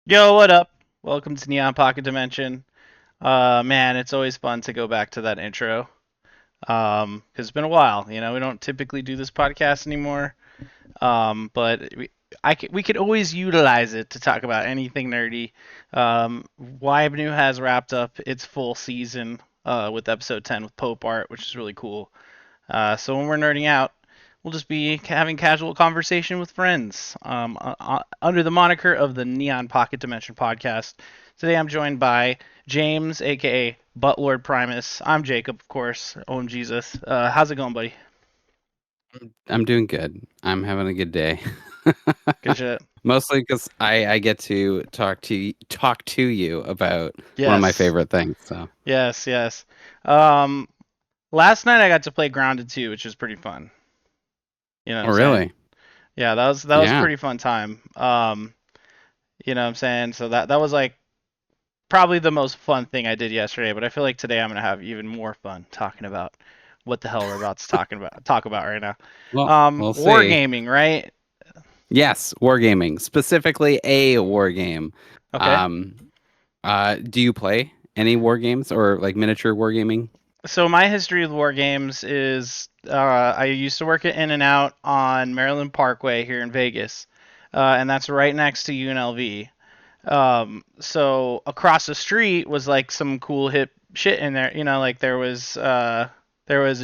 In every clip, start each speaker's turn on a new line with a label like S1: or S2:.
S1: Yo, what up? Welcome to Neon Pocket Dimension. Man, it's always fun to go back to that intro. 'Cause it's been a while. We don't typically do this podcast anymore. But we could always utilize it to talk about anything nerdy. YBNU has wrapped up its full season with episode 10 with Pope Art, which is really cool. So when we're nerding out, we'll just be having casual conversation with friends under the moniker of the Neon Pocket Dimension podcast. Today I'm joined by James, aka Buttlord Primus. I'm Jacob, of course. OM Jesus. How's it going, buddy?
S2: I'm doing good. I'm having a good day.
S1: Good shit.
S2: Mostly because I get to talk to you about one of my
S1: Yes,
S2: favorite things. So
S1: yes, yes. Um, Last night I got to play Grounded 2, which was pretty fun. You know what
S2: oh
S1: I'm saying?
S2: really?
S1: Yeah, that was a
S2: Yeah.
S1: pretty fun time. You know what I'm saying? So that was like probably the most fun thing I did yesterday, but I feel like today I'm gonna have even more fun talking about what the hell we're about to talk about right now.
S2: Well, we'll see.
S1: Wargaming, right?
S2: Yes, wargaming, specifically a war game.
S1: Okay.
S2: Um, do you play any war games or like miniature wargaming?
S1: So my history with war games is I used to work at In and Out on Maryland Parkway here in Vegas, and that's right next to UNLV. So across the street was like some cool hip shit in there. Like there was a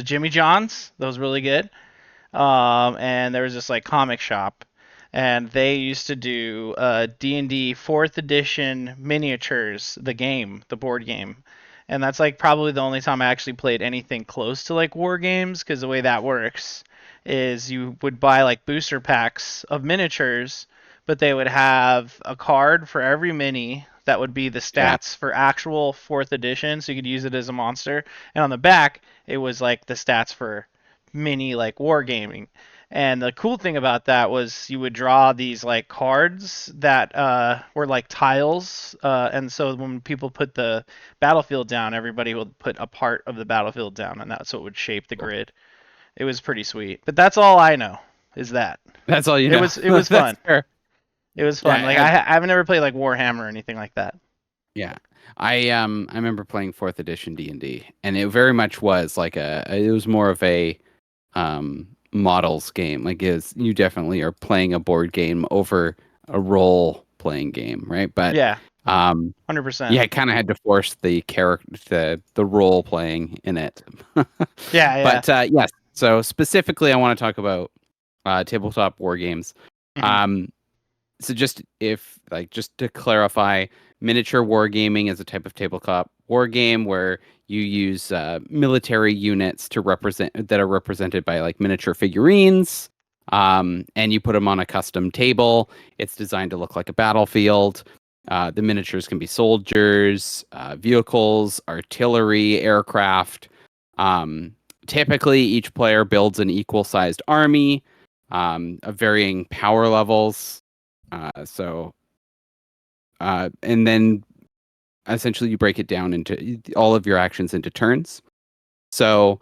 S1: Jimmy John's that was really good. And there was this like comic shop, and they used to do D&D fourth edition miniatures, the board game, and that's like probably the only time I actually played anything close to like war games, because the way that works is you would buy like booster packs of miniatures, but they would have a card for every mini that would be the
S2: Yeah.
S1: stats for actual fourth edition, so you could use it as a monster, and on the back it was like the stats for mini like wargaming. And the cool thing about that was you would draw these like cards that were like tiles, and so when people put the battlefield down, everybody would put a part of the battlefield down, and that's what would shape the grid. It was pretty sweet. But that's all I know is that
S2: That's all you
S1: it
S2: know.
S1: was it was
S2: That's
S1: fun.
S2: fair.
S1: It was fun. Like
S2: Yeah.
S1: I've never played like Warhammer or anything like that.
S2: Yeah. I remember playing fourth edition D&D, and it very much was like it was more of a models game. Like is you definitely are playing a board game over a role playing game, right? But
S1: Yeah,
S2: um
S1: 100%.
S2: yeah, I kind of had to force the character the role playing in it.
S1: Yeah, yeah.
S2: But yes, so specifically I want to talk about tabletop war games.
S1: Hmm.
S2: Um so just to clarify, miniature wargaming is a type of tabletop war game where you use military units to represent that are represented by like miniature figurines, and you put them on a custom table. It's designed to look like a battlefield. The miniatures can be soldiers, vehicles, artillery, aircraft. Um, Typically, each player builds an equal-sized army of varying power levels. And then essentially you break it down into all of your actions into turns. So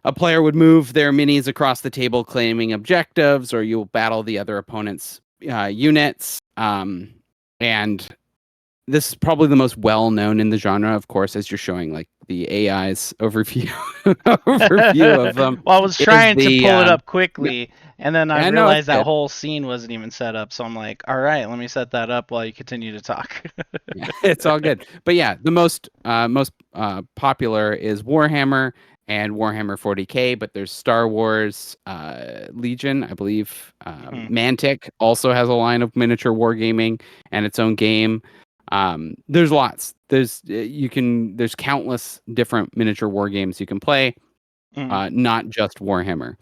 S2: a player would move their minis across the table claiming objectives, or you'll battle the other opponent's units. And this is probably the most well known in the genre, of course, as you're showing like the AI's overview overview of them
S1: Well, I was
S2: is
S1: trying to
S2: the
S1: pull it up
S2: yeah,
S1: quickly, and then I
S2: I know it's
S1: realized that
S2: good.
S1: whole scene wasn't even set up. So I'm like, all right, let me set that up while you continue to talk.
S2: Yeah, it's all good. But yeah, the most popular is Warhammer and Warhammer 40K, but there's Star Wars Legion, I believe.
S1: Hmm.
S2: Mantic also has a line of miniature wargaming and its own game. There's lots. There's countless different miniature war games you can play,
S1: Hmm.
S2: not just Warhammer.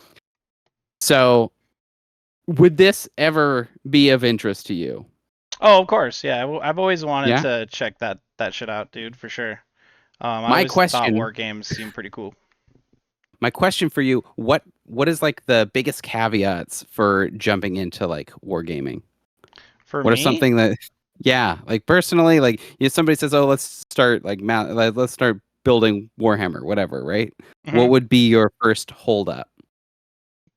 S2: So, would this ever be of interest to you?
S1: Oh, of course, yeah. I've always wanted
S2: Yeah.
S1: to check that shit out, dude, for sure. I
S2: My
S1: always thought
S2: question
S1: war games seemed pretty cool.
S2: My question for you, what is like the biggest caveats for jumping into like wargaming?
S1: For
S2: What are
S1: me,
S2: something that yeah, like personally, like somebody says, "Oh, let's start let's start building Warhammer, whatever," right? What
S1: hmm
S2: would be your first hold up?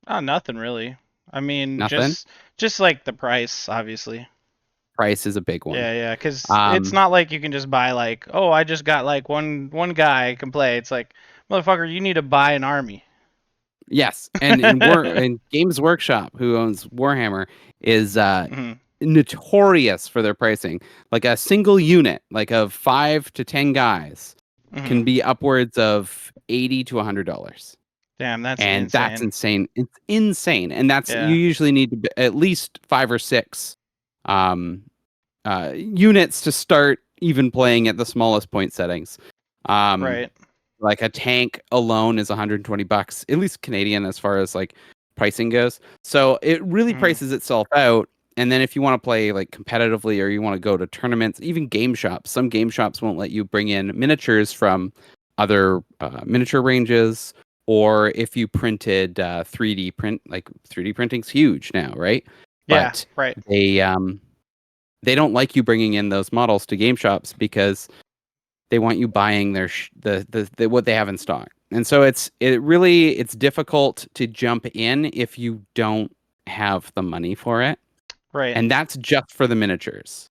S1: oh, nothing really. I mean,
S2: Nothing?
S1: just like the price, obviously.
S2: price is a big one.
S1: Yeah, because it's
S2: Um,
S1: not like you can just buy like, oh, I just got like one guy can play. It's like, motherfucker, you need to buy an army.
S2: yes, and Games Workshop, who owns Warhammer, is
S1: Hmm.
S2: notorious for their pricing. Like a single unit, like of 5 to 10 guys,
S1: Hmm.
S2: can be upwards of $80 to $100.
S1: Damn, that's
S2: And that's
S1: insane.
S2: insane. It's insane, and that's you
S1: Yeah,
S2: usually need at least 5 or 6 um, units to start even playing at the smallest point settings. Um,
S1: right.
S2: like a tank alone is $120, at least Canadian as far as like pricing goes. So it really
S1: Hmm.
S2: prices itself out. And then if you want to play like competitively or you want to go to tournaments, even game shops, some game shops won't let you bring in miniatures from other miniature ranges. Or if you printed 3D print, like 3D printing's huge now, right?
S1: Yeah,
S2: But
S1: right.
S2: they don't like you bringing in those models to game shops because they want you buying their the what they have in stock. And so it's difficult to jump in if you don't have the money for it.
S1: Right.
S2: And that's just for the miniatures.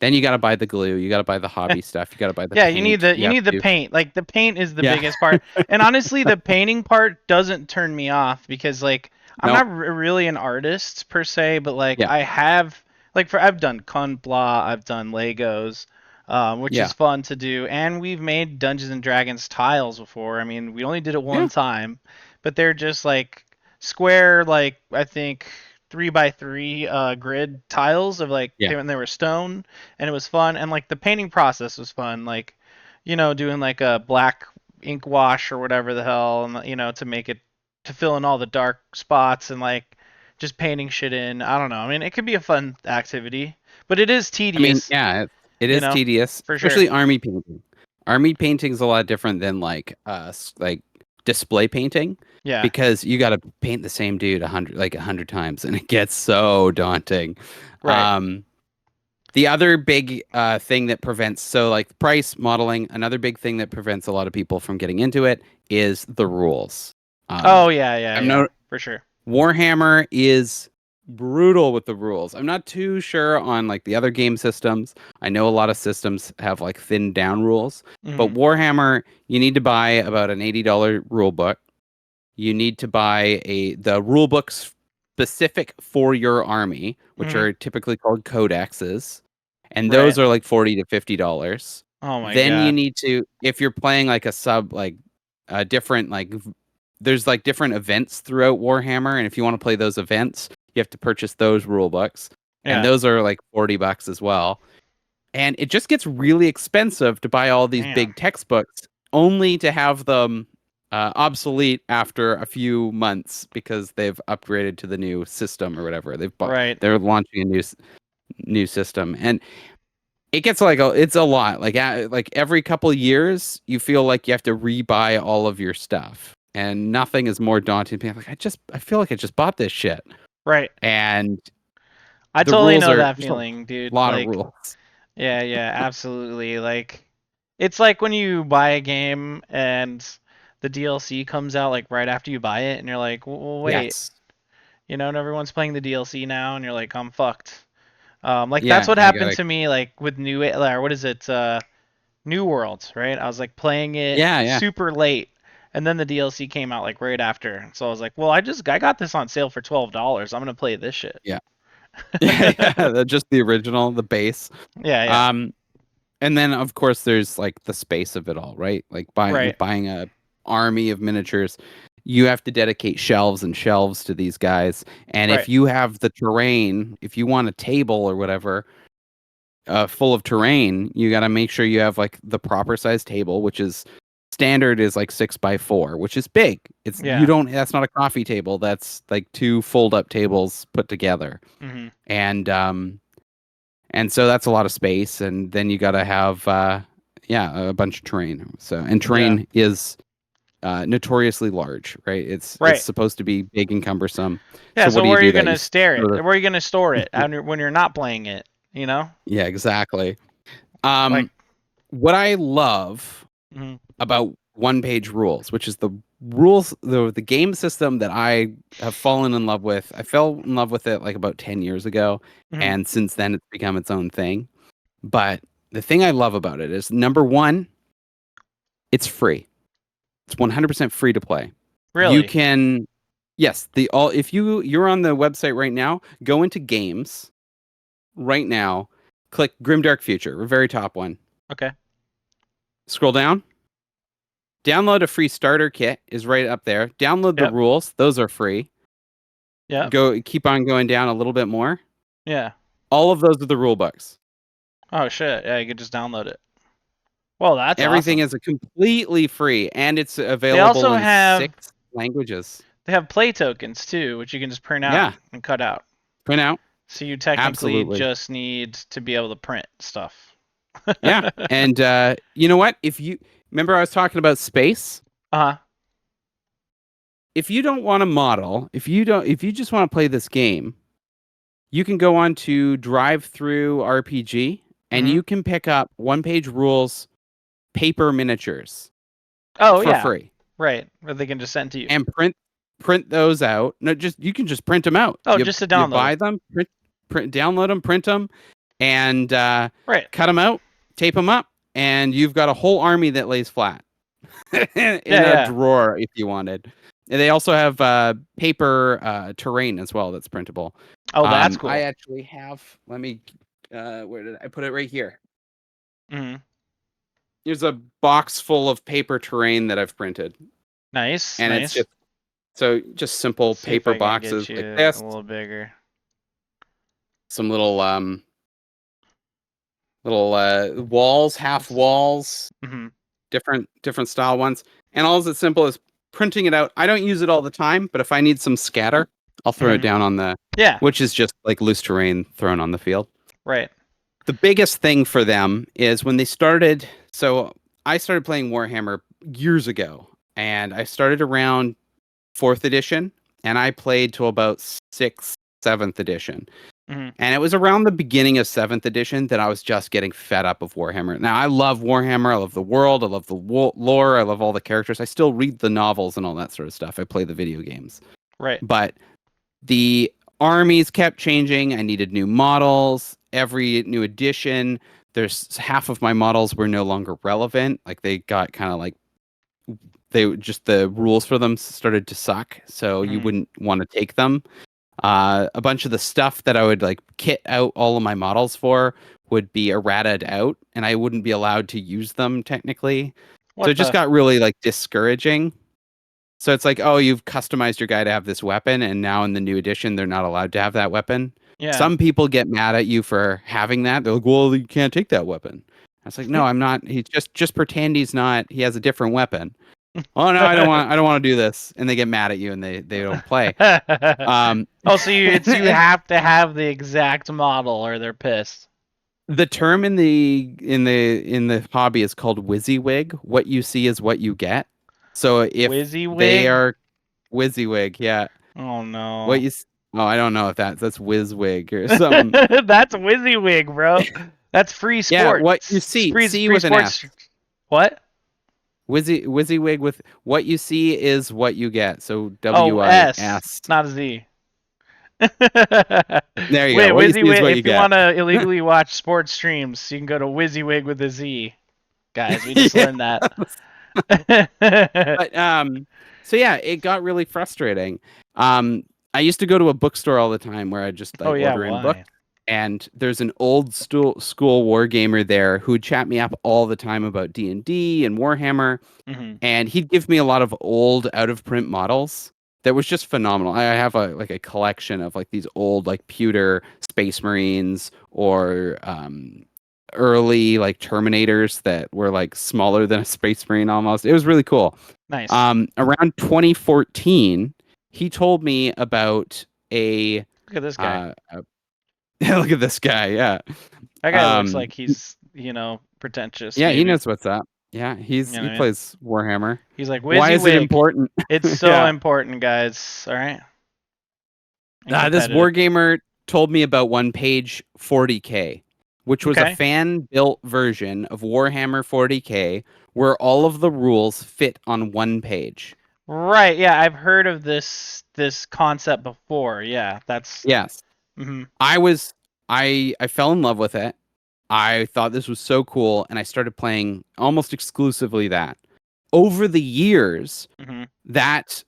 S2: Then you got to buy the glue, you got to buy the hobby stuff, you got to buy the
S1: Yeah, you need
S2: paint.
S1: the
S2: You
S1: you
S2: have
S1: need the
S2: to
S1: paint. Like the paint is the
S2: Yeah.
S1: biggest part. And honestly, the painting part doesn't turn me off because like I'm
S2: No.
S1: not really an artist per se, but like
S2: Yeah.
S1: I have like for I've done Con Blah, I've done Legos, which is
S2: Yeah.
S1: fun to do, and we've made Dungeons and Dragons tiles before. I mean, we only did it one
S2: Yeah.
S1: time, but they're just like square, like I think 3 by 3 grid tiles of like
S2: Yeah.
S1: they were stone, and it was fun, and like the painting process was fun, like doing like a black ink wash or whatever the hell, and to make it to fill in all the dark spots and like just painting shit in. I don't know. I mean, it could be a fun activity, but it is
S2: I mean,
S1: tedious,
S2: yeah, it is tedious,
S1: for sure.
S2: especially army painting. Army painting is a lot different than like display painting
S1: Yeah.
S2: because you got to paint the same dude 100 times and it gets so daunting.
S1: Right.
S2: Um, the other big thing that prevents like price modeling, another big thing that prevents a lot of people from getting into it is the rules. Um,
S1: Oh yeah, yeah,
S2: I'm
S1: yeah,
S2: no
S1: for sure.
S2: Warhammer is brutal with the rules. I'm not too sure on like the other game systems. I know a lot of systems have like thinned down rules, but
S1: Hmm.
S2: Warhammer, you need to buy about an $80 rule book. You need to buy the rule books specific for your army, which
S1: Hmm.
S2: are typically called codexes, and
S1: Right.
S2: those are like $40 to $50.
S1: Oh my
S2: Then you
S1: god.
S2: need to, if you're playing like a sub, like a different there's like different events throughout Warhammer, and if you want to play those events, you have to purchase those rule books, and
S1: Yeah.
S2: those are like $40 as well. And it just gets really expensive to buy all these
S1: Damn.
S2: big textbooks, only to have them obsolete after a few months because they've upgraded to the new system or whatever.
S1: Right.
S2: They're launching a new system, and it gets it's a lot. Like every couple years, you feel like you have to rebuy all of your stuff, and nothing is more daunting. Being like, I feel like I just bought this shit,
S1: Right.
S2: and
S1: I
S2: the
S1: totally
S2: rules
S1: know
S2: are
S1: that
S2: just a
S1: feeling, dude.
S2: lot of
S1: Like,
S2: rules.
S1: yeah, yeah, absolutely. Like, it's like when you buy a game and the DLC comes out like right after you buy it, and you're like, well, wait,
S2: Yes,
S1: and everyone's playing the DLC now, and you're like, I'm fucked. Like that's
S2: yeah,
S1: what
S2: I
S1: happened
S2: gotta,
S1: to me, like with or what is it, New Worlds, right? I was like playing it
S2: yeah, yeah,
S1: super late, and then the DLC came out like right after, so I was like, well, I got this on sale for $12. I'm gonna play this shit.
S2: yeah, yeah, yeah. Just the original, the base.
S1: Yeah, yeah,
S2: Um, And then of course there's like the space of it all, right? Like
S1: right,
S2: buying a army of miniatures, you have to dedicate shelves and shelves to these guys. And if
S1: right,
S2: you have the terrain, if you want a table or whatever, full of terrain, you got to make sure you have like the proper size table, which is standard is like 6 by 4, which is big.
S1: yeah,
S2: That's not a coffee table. That's like two fold up tables put together.
S1: hmm,
S2: And and so that's a lot of space, and then you got to have yeah, a bunch of terrain. So and
S1: yeah,
S2: terrain is notoriously large, right? It's
S1: right.
S2: supposed to be big and cumbersome.
S1: Yeah.
S2: So what
S1: So
S2: do you
S1: where are
S2: do
S1: you
S2: that?
S1: gonna stare it?
S2: Sort of-
S1: Where are you gonna store it when you're not playing it? You know,
S2: yeah, exactly.
S1: like,
S2: What I love
S1: mhm,
S2: about one page rules, which is the the game system that I have fallen in love with. I fell in love with it like about 10 years ago,
S1: Hmm.
S2: and since then it's become its own thing. But the thing I love about it is number one, it's free. It's 100% free to play. You
S1: Really?
S2: can, yes, the all if you're on the website right now, go into games right now, click Grimdark Future, the very top one.
S1: Okay.
S2: Scroll down. Download a free starter kit is right up there. Download the
S1: Yep.
S2: rules; those are free.
S1: Yep.
S2: Go keep on going down a little bit more.
S1: Yeah.
S2: All of those are the rule books.
S1: Oh shit. Yeah, you could just download it. Well, that's
S2: Everything
S1: awesome.
S2: is completely free, and it's
S1: They
S2: available
S1: also
S2: in
S1: have
S2: 6 languages.
S1: they have play tokens too, which you can just print out
S2: Yeah,
S1: and cut out.
S2: print out.
S1: So you technically
S2: Absolutely.
S1: just need to be able to print stuff.
S2: Yeah, and you know what? If you remember, I was talking about space.
S1: Uh-huh.
S2: If you don't want to model, if you just want to play this game, you can go on to Drive Through RPG, and
S1: Hmm.
S2: you can pick up one-page rules, paper miniatures
S1: Oh
S2: for
S1: yeah.
S2: free,
S1: Right. Or they can just send to you.
S2: and print those out. No, just you can just print them out.
S1: Oh,
S2: You
S1: just to
S2: you
S1: download.
S2: buy them, download them, print them, and
S1: Right.
S2: cut them out, tape them up, and you've got a whole army that lays flat in
S1: Yeah,
S2: a
S1: yeah.
S2: drawer if you wanted. And they also have paper terrain as well that's printable.
S1: Oh, that's
S2: I
S1: cool.
S2: actually have. Let me. Where did I put it? Right here.
S1: Hmm.
S2: There's a box full of paper terrain that I've printed,
S1: Nice,
S2: and it's
S1: nice.
S2: just simple
S1: See if
S2: paper
S1: I can get
S2: boxes
S1: you
S2: like
S1: a
S2: this.
S1: little bigger.
S2: Some little walls, half walls,
S1: Hmm.
S2: different style ones, and all as simple as printing it out. I don't use it all the time, but if I need some scatter, I'll throw it
S1: Hmm.
S2: down on the,
S1: Yeah.
S2: which is just like loose terrain thrown on the field.
S1: Right.
S2: The biggest thing for them is when they started. So I started playing Warhammer years ago, and I started around fourth edition, and I played till about sixth, seventh edition.
S1: Hmm.
S2: And it was around the beginning of seventh edition that I was just getting fed up of Warhammer. Now I love Warhammer. I love the world. I love the lore. I love all the characters. I still read the novels and all that sort of stuff. I play the video games,
S1: Right.
S2: but the armies kept changing. I needed new models. Every new edition, there's half of my models were no longer relevant. Like they got kind of like the rules for them started to suck. So you
S1: Hmm.
S2: wouldn't want to take them. A bunch of the stuff that I would like kit out all of my models for would be errated out, and I wouldn't be allowed to use them technically. So it
S1: What
S2: just
S1: the?
S2: got really like discouraging. So it's like, oh, you've customized your guy to have this weapon, and now in the new edition, they're not allowed to have that weapon.
S1: Yeah.
S2: Some people get mad at you for having that. They're like, well, you can't take that weapon. I was like, no, I'm not. He just pretend he's not. He has a different weapon. Oh no, I don't want to do this, and they get mad at you and they don't play. Um,
S1: Oh, so you have to have the exact model or they're pissed.
S2: the term in the hobby is called WYSIWYG. What you see is what you get. So if they
S1: WYSIWYG?
S2: are WYSIWYG, yeah.
S1: Oh
S2: What
S1: no.
S2: you oh, I don't know if that's WYSWYG or something.
S1: That's WYSIWYG, bro. That's free
S2: Yeah, what you
S1: sports.
S2: see, C
S1: Free
S2: with an S.
S1: sports. What?
S2: WYSIWYG with what you see is what you get. So
S1: Oh, S,
S2: WIS.
S1: not a Z.
S2: There you go.
S1: Wait,
S2: What you see is
S1: WYSIWYG.
S2: what you
S1: If you
S2: get.
S1: want to illegally watch sports streams, you can go to WYSIWYG with a Z. Guys, we just
S2: Yeah.
S1: learned that.
S2: But so yeah, it got really frustrating. I used to go to a bookstore all the time where I just
S1: Oh
S2: like
S1: yeah,
S2: order in books,
S1: why?
S2: and there's an old school war gamer there who'd chat me up all the time about D&D and Warhammer,
S1: Hmm.
S2: and he'd give me a lot of old out of print models that was just phenomenal. I have a collection of like these old like pewter Space Marines or early like Terminators that were like smaller than a Space Marine almost. It was really cool.
S1: Nice.
S2: Around 2014, he told me about a
S1: Look at this guy.
S2: look at this guy. Yeah.
S1: That guy looks
S2: Um,
S1: like he's, pretentious,
S2: yeah, he
S1: maybe.
S2: knows what's up. Yeah,
S1: You know what
S2: he
S1: I mean?
S2: plays Warhammer.
S1: He's like,
S2: Why is it
S1: WYSIWYG.
S2: important?
S1: It's so
S2: Yeah.
S1: important, guys. All right? And
S2: This
S1: competitive.
S2: wargamer told me about one page 40K, which was a
S1: Okay.
S2: fan built version of Warhammer 40K where all of the rules fit on one page.
S1: Right. Yeah, I've heard of this concept before. Yeah, that's.
S2: Yes.
S1: Mhm.
S2: I was I fell in love with it. I thought this was so cool, and I started playing almost exclusively that. Over the years,
S1: Mhm.
S2: that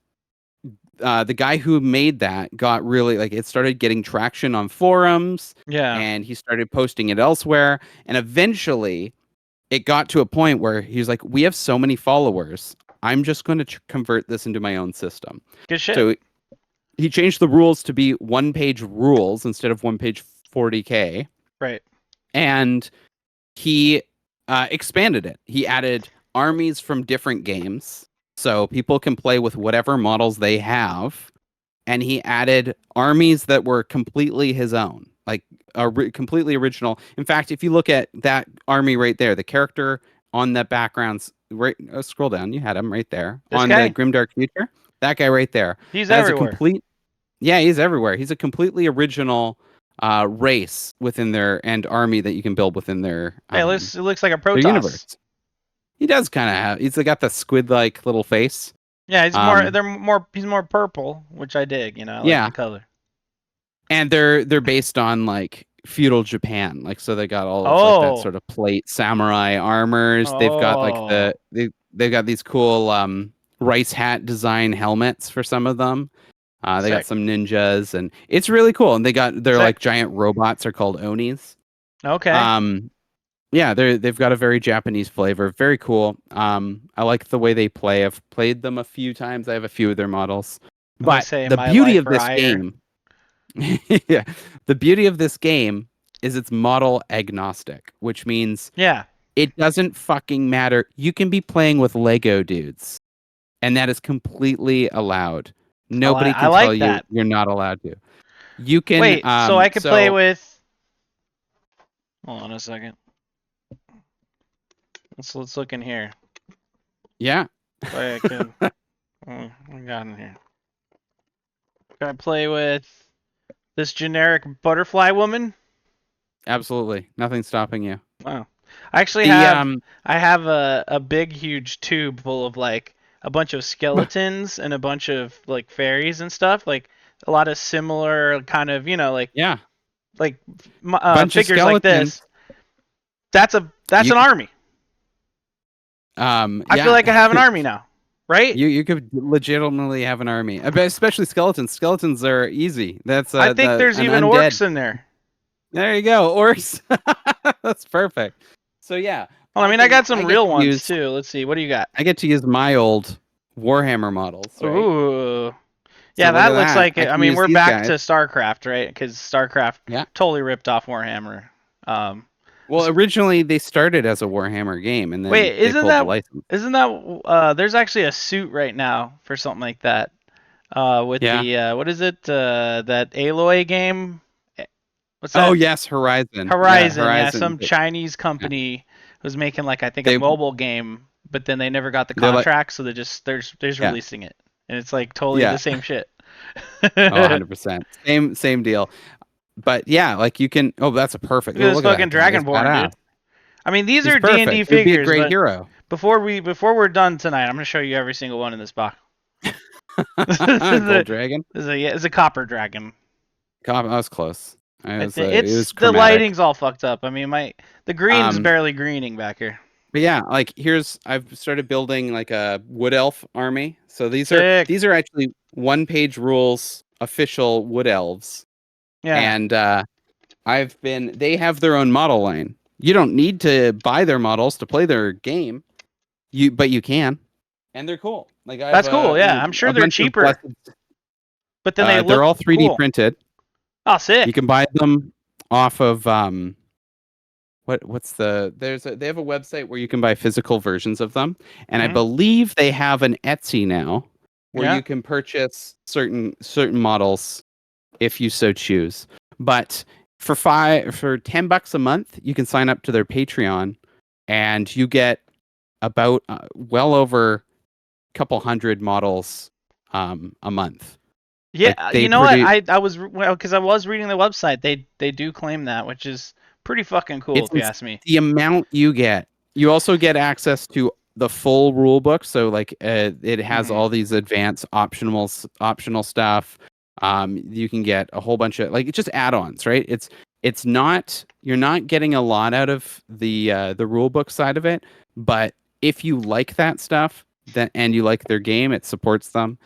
S2: the guy who made that got really like it started getting traction on forums,
S1: Yeah.
S2: and he started posting it elsewhere, and eventually it got to a point where he was like, "We have so many followers. I'm just going to convert this into my own system."
S1: Good shit.
S2: So he changed the rules to be one-page rules instead of one-page 40K,
S1: Right.
S2: and he expanded it. He added armies from different games, so people can play with whatever models they have. And he added armies that were completely his own, like completely original. In fact, if you look at that army right there, the character on the backgrounds, right, scroll down, you had him right there
S1: This
S2: on the
S1: guy,
S2: Grimdark Future. That guy right there.
S1: he's
S2: That is a
S1: everywhere.
S2: complete. Yeah, he's everywhere. He's a completely original race within their and army that you can build within
S1: Hey, it looks like a
S2: their
S1: Protoss.
S2: universe. He does kind of have. He's got the squid-like little face.
S1: Yeah, he's more.
S2: Um,
S1: They're more. He's more purple, which I dig. You know, I like
S2: yeah,
S1: the color.
S2: and they're based on like feudal Japan. Like so, they got all of like that
S1: Oh.
S2: sort of plate samurai armors. They've got like
S1: Oh.
S2: they've got these cool rice hat design helmets for some of them. They got
S1: Sick.
S2: some ninjas, and it's really cool. And they're
S1: Sick.
S2: like giant robots. Are called onis.
S1: Okay.
S2: Um, yeah, they've got a very Japanese flavor. Very cool. I like the way they play. I've played them a few times. I have a few of their models.
S1: When they
S2: But
S1: say
S2: the
S1: my
S2: beauty
S1: life
S2: of
S1: for
S2: this
S1: hire.
S2: game, yeah, the beauty of this game is it's model agnostic, which means
S1: Yeah.
S2: it doesn't fucking matter. You can be playing with Lego dudes, and that is completely allowed. Nobody
S1: I
S2: can tell
S1: like
S2: you
S1: that.
S2: you're not allowed to. You can
S1: Wait, so I could play
S2: so
S1: with. Hold on a second. Let's look in here.
S2: yeah.
S1: Play I could. What we got in here? Can I play with this generic butterfly woman?
S2: Absolutely. Nothing's stopping you.
S1: Wow. I actually
S2: The
S1: have I have a big huge tube full of like a bunch of skeletons and a bunch of like fairies and stuff. Like a lot of similar kind of
S2: yeah,
S1: like
S2: bunch of
S1: figures like
S2: skeletons.
S1: this. That's
S2: You
S1: an army. I feel
S2: yeah.
S1: like I have an army now, right?
S2: You could legitimately have an army. I bet especially skeletons. Skeletons are easy. That's
S1: I think there's
S2: an
S1: even
S2: undead.
S1: orcs in there.
S2: There you go, orcs. That's perfect. So yeah,
S1: Well, I mean, I got some
S2: I get
S1: real
S2: to
S1: ones
S2: use
S1: too. Let's see. What do you got?
S2: my old Warhammer models, right?
S1: Ooh.
S2: So
S1: Yeah,
S2: look
S1: that
S2: at
S1: looks
S2: that.
S1: like
S2: I
S1: it. I
S2: can
S1: mean,
S2: use
S1: we're
S2: these
S1: back
S2: guys.
S1: to StarCraft, right? Because StarCraft
S2: Yeah.
S1: totally ripped off Warhammer. Um,
S2: Well, originally they started as a Warhammer game, and then
S1: Wait,
S2: they
S1: isn't
S2: pulled the
S1: that
S2: license.
S1: isn't that there's actually a suit right now for something like that. With
S2: Yeah.
S1: the what is it? That Aloy game? Eh, What's
S2: Oh
S1: that?
S2: yes, Horizon. Yeah,
S1: Horizon, yeah,
S2: Horizon.
S1: some Chinese
S2: Yeah.
S1: company was making like I think a
S2: They
S1: mobile game, but then they never got the
S2: they're like
S1: contract, so they're just
S2: yeah.
S1: releasing it. And it's like totally the
S2: Yeah.
S1: same shit.
S2: Oh,
S1: Look
S2: 100%. Same deal. But yeah, like you can. Oh, that's a perfect.
S1: at
S2: Oh,
S1: this
S2: look at
S1: fucking
S2: that guy. He's
S1: Dragonborn,
S2: badass.
S1: dude. I mean, these
S2: He's
S1: are D&D
S2: perfect. It would be a
S1: figures,
S2: great
S1: but
S2: hero.
S1: before we're done tonight, I'm gonna show you every single one in this box. this is
S2: Gold
S1: a
S2: dragon.
S1: yeah, it's a copper dragon.
S2: I was close.
S1: I think
S2: It
S1: it's
S2: was
S1: the
S2: chromatic.
S1: lighting's all fucked up. I mean, the green's
S2: Um,
S1: barely greening back here.
S2: but yeah, like I've started building like a wood elf army. So
S1: Sick.
S2: these are actually one-page rules official wood elves,
S1: Yeah.
S2: and they have their own model line. You don't need to buy their models to play their game. But you can, and they're cool. Like I have
S1: That's cool. Yeah, I'm sure
S2: a
S1: they're
S2: bunch of
S1: cheaper,
S2: blessed.
S1: but then they
S2: They're
S1: look
S2: all 3D
S1: cool.
S2: printed.
S1: Oh,
S2: You
S1: sick.
S2: can buy them off of what's they have a website where you can buy physical versions of them, and I
S1: Hmm.
S2: believe they have an Etsy now where
S1: Yeah.
S2: you can purchase certain models if you so choose. But for $10 a month, you can sign up to their Patreon, and you get about well over a couple hundred models a month.
S1: Yeah.
S2: Like they
S1: You know what?
S2: pretty
S1: I was because I was reading the website. They do claim that, which is pretty fucking cool
S2: it's
S1: if you ask me.
S2: the amount you get. You also get access to the full rule book. So like it has
S1: Mhm.
S2: all these advanced optional stuff. You can get a whole bunch of like it's just add-ons, right? It's not you're not getting a lot out of the rule book side of it, but if you like that stuff, then and you like their game, it supports them.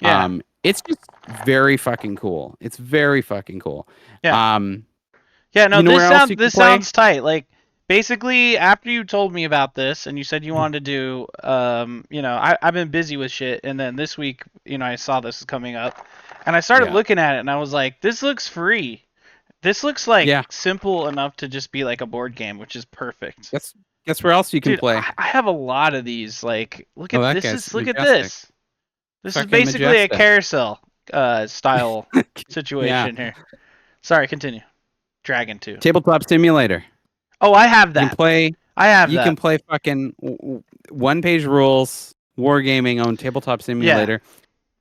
S1: Yeah.
S2: It's just very fucking cool. It's very fucking cool.
S1: Yeah.
S2: Um,
S1: Yeah, no,
S2: you know where else you can
S1: this
S2: play?
S1: sounds tight. Like basically after you told me about this and you said you wanted to do I've been busy with shit and then this week, I saw this was coming up and I started
S2: Yeah,
S1: looking at it and I was like, this looks free. This looks like
S2: yeah.
S1: simple enough to just be like a board game, which is perfect.
S2: Guess guess where else you can
S1: Dude,
S2: play?
S1: I have a lot of these. Like,
S2: Oh, that guy's
S1: look at
S2: majestic.
S1: this. This is
S2: Fucking
S1: basically a
S2: majestic.
S1: carousel style
S2: Yeah.
S1: situation here. Sorry, continue. Dragon 2.
S2: Tabletop simulator.
S1: Oh, I have
S2: You can
S1: that.
S2: play
S1: I have
S2: you can
S1: that.
S2: play fucking one-page rules, wargaming on tabletop
S1: Yeah.
S2: simulator.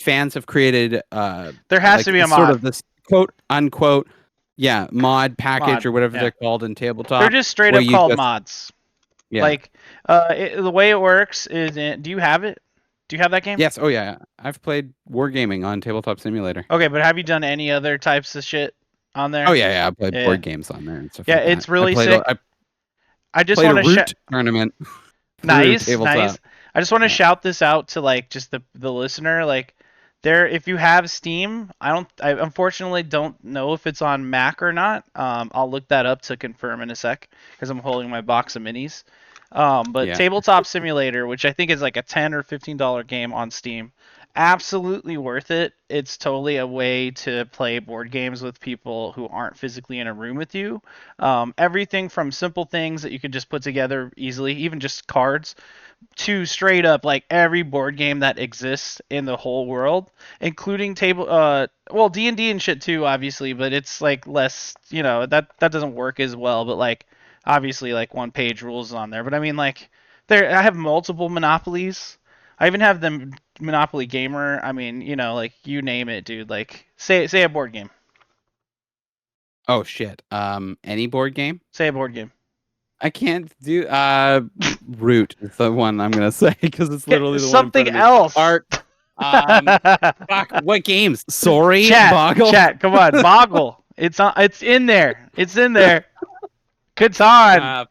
S2: Fans have created
S1: There has to
S2: like
S1: be a
S2: sort
S1: mod.
S2: of this quote unquote mod package
S1: Mod.
S2: or whatever
S1: Yeah.
S2: they're called in
S1: They're
S2: tabletop
S1: just straight
S2: where
S1: up
S2: you
S1: called
S2: just
S1: mods.
S2: yeah.
S1: Like, the way it works is, do you have it? Do you have that game?
S2: Yes, oh yeah. I've played wargaming on tabletop simulator.
S1: Okay, but have you done any other types of shit on
S2: Oh
S1: there?
S2: yeah, I played
S1: Yeah.
S2: board games on there and stuff
S1: Yeah,
S2: like that.
S1: it's really sick.
S2: I
S1: I just
S2: played a
S1: want to
S2: root tournament through
S1: nice,
S2: tabletop.
S1: nice. I just want to
S2: Yeah.
S1: shout this out to like just the listener. Like, there, if you have Steam, I unfortunately don't know if it's on Mac or not. I'll look that up to confirm in a sec because I'm holding my box of minis. But
S2: Yeah.
S1: Tabletop Simulator, which I think is like a $10 or $15 game on Steam, absolutely worth it. It's totally a way to play board games with people who aren't physically in a room with you. Everything from simple things that you can just put together easily, even just cards, to straight up like every board game that exists in the whole world, including well, D&D and shit too, obviously, but it's like less, that doesn't work as well, but like obviously like one page rules on there. But I mean, like, I have multiple monopolies. I even have the Monopoly Gamer. I mean, like, you name it, dude. Like, say a board game.
S2: Oh shit. Any board game?
S1: Say a board game.
S2: I can't do root is the one I'm gonna say because it's
S1: Get
S2: literally the one in front
S1: something
S2: of me.
S1: else.
S2: Art. Fuck. What games? Sorry,
S1: Chat,
S2: Boggle.
S1: chat, come on, Boggle. It's on. It's in there. It's in there. It's on.
S2: Uh,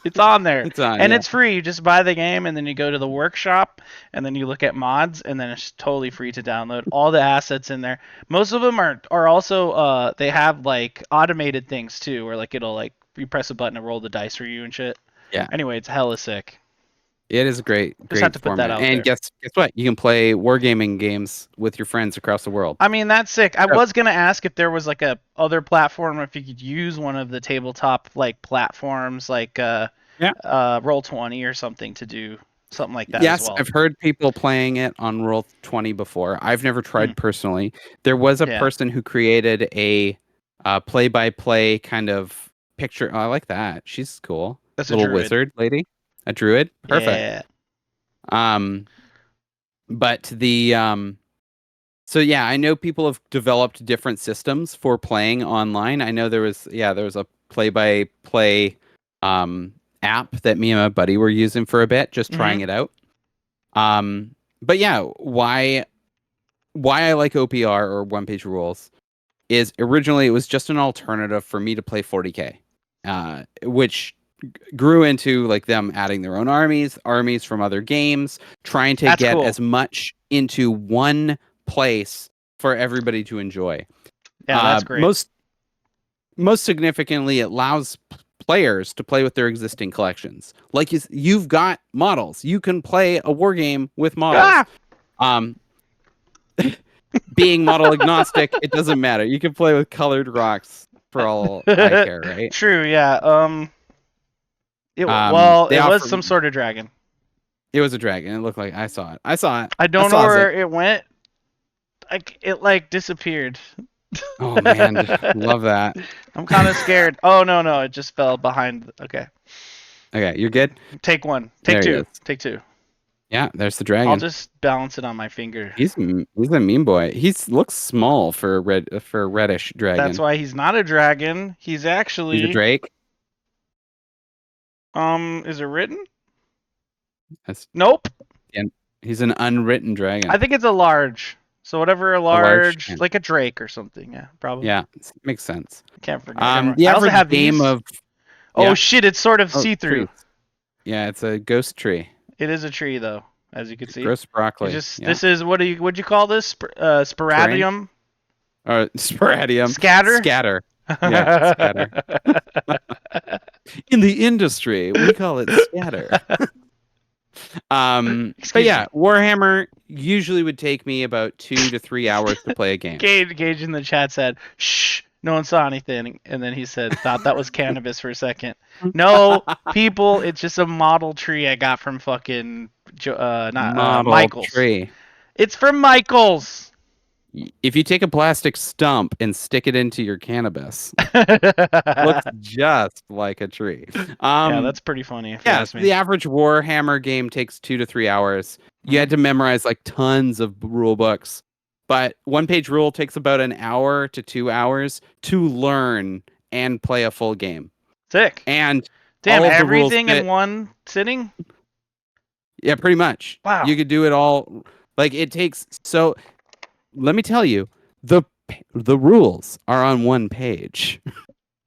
S1: It's on there,
S2: it's on.
S1: and
S2: Yeah.
S1: it's free. You just buy the game, and then you go to the workshop, and then you look at mods, and then it's totally free to download. All the assets in there. Most of them are also they have like automated things too, where like it'll like you press a button and roll the dice for you and shit.
S2: Yeah.
S1: Anyway, it's hella sick.
S2: It is a
S1: Just have
S2: great
S1: to put that
S2: format.
S1: out
S2: And
S1: there.
S2: guess what? You can play wargaming games with your friends across the world.
S1: I mean, that's sick. I
S2: Oh,
S1: was gonna ask if there was like a other platform, if you could use one of the tabletop like platforms, like
S2: yeah.
S1: Roll20 or something to do something like that as
S2: Yes,
S1: well.
S2: I've heard people playing it on Roll20 before. I've never
S1: Hmm.
S2: tried personally. There was a
S1: Yeah,
S2: person who created a play-by-play kind of picture. Oh, I like that. She's cool.
S1: that's a
S2: Little
S1: druid.
S2: wizard lady, a druid. Perfect.
S1: Yeah.
S2: Um, but so yeah, I know people have developed different systems for playing online. I know there was a play-by-play app that me and my buddy were using for a bit, just
S1: Hmm.
S2: trying it out. But yeah, why I like OPR or one page rules is originally it was just an alternative for me to play 40K, which grew into like them adding their own armies from other games, trying to
S1: That's
S2: get
S1: cool.
S2: as much into one place for everybody to enjoy.
S1: Yeah, that's great.
S2: Most significantly, it allows players to play with their existing collections. Like you've got models, you can play a war game with models.
S1: Ah!
S2: Um, being model agnostic, it doesn't matter. You can play with colored rocks for all I care, right?
S1: True. Yeah. Well,
S2: They
S1: it was
S2: offer.
S1: some sort of dragon.
S2: It was a dragon. It looked like I saw it. I saw it.
S1: I
S2: I
S1: don't know
S2: saw
S1: where
S2: it.
S1: it went. Like, it like disappeared.
S2: Oh man, love that.
S1: I'm kind of scared. Oh, no, it just fell behind. Okay.
S2: Okay, you're good.
S1: Take one. Take
S2: There he
S1: two.
S2: is.
S1: Take two.
S2: Yeah, there's the
S1: I'll
S2: dragon.
S1: just balance it on my finger.
S2: He's a mean boy. Looks small for a reddish
S1: That's
S2: dragon.
S1: why he's not a dragon. He's
S2: He's a
S1: actually
S2: drake.
S1: is it written?
S2: That's,
S1: Nope.
S2: and he's an unwritten
S1: I
S2: dragon.
S1: think it's a large. So whatever a
S2: A large.
S1: large, like a drake or something. Yeah, probably.
S2: Yeah, makes sense.
S1: Can't forget. Can't remember.
S2: The
S1: I also
S2: average
S1: have
S2: game
S1: these.
S2: of
S1: Oh
S2: yeah.
S1: shit! It's sort of
S2: Oh,
S1: see-through.
S2: trees. Yeah, it's a ghost tree.
S1: It is a tree though, as you can see.
S2: Gross
S1: You
S2: broccoli.
S1: just
S2: Yeah,
S1: this is what'd you call this?
S2: terrain
S1: Sporadium
S2: or sporadium.
S1: scatter.
S2: Scatter. Yeah, scatter. In the industry, we call it scatter. But
S1: Excuse
S2: yeah,
S1: me.
S2: Warhammer usually would take me about 2 to 3 hours to play a game.
S1: Gage in the chat said, "Shh, no one saw anything," and then he said, "Thought that was cannabis for a second." No, people, it's just a model tree I got from fucking not
S2: Model
S1: Michaels.
S2: tree.
S1: It's from Michaels.
S2: If you take a plastic stump and stick it into your cannabis, looks
S1: Yeah,
S2: just like a tree. Um,
S1: that's pretty funny if you
S2: yeah,
S1: ask
S2: the
S1: me.
S2: average Warhammer game takes 2 to 3 hours. You
S1: Hmm.
S2: had to memorize like tons of rule books, but one page rule takes about an hour to 2 hours to learn and play a full game.
S1: Sick.
S2: And
S1: Damn,
S2: all of the rules
S1: everything in
S2: fit.
S1: one sitting?
S2: Yeah, pretty much.
S1: Wow.
S2: You could do it all. Like it takes. So let me tell you, the the rules are on one page,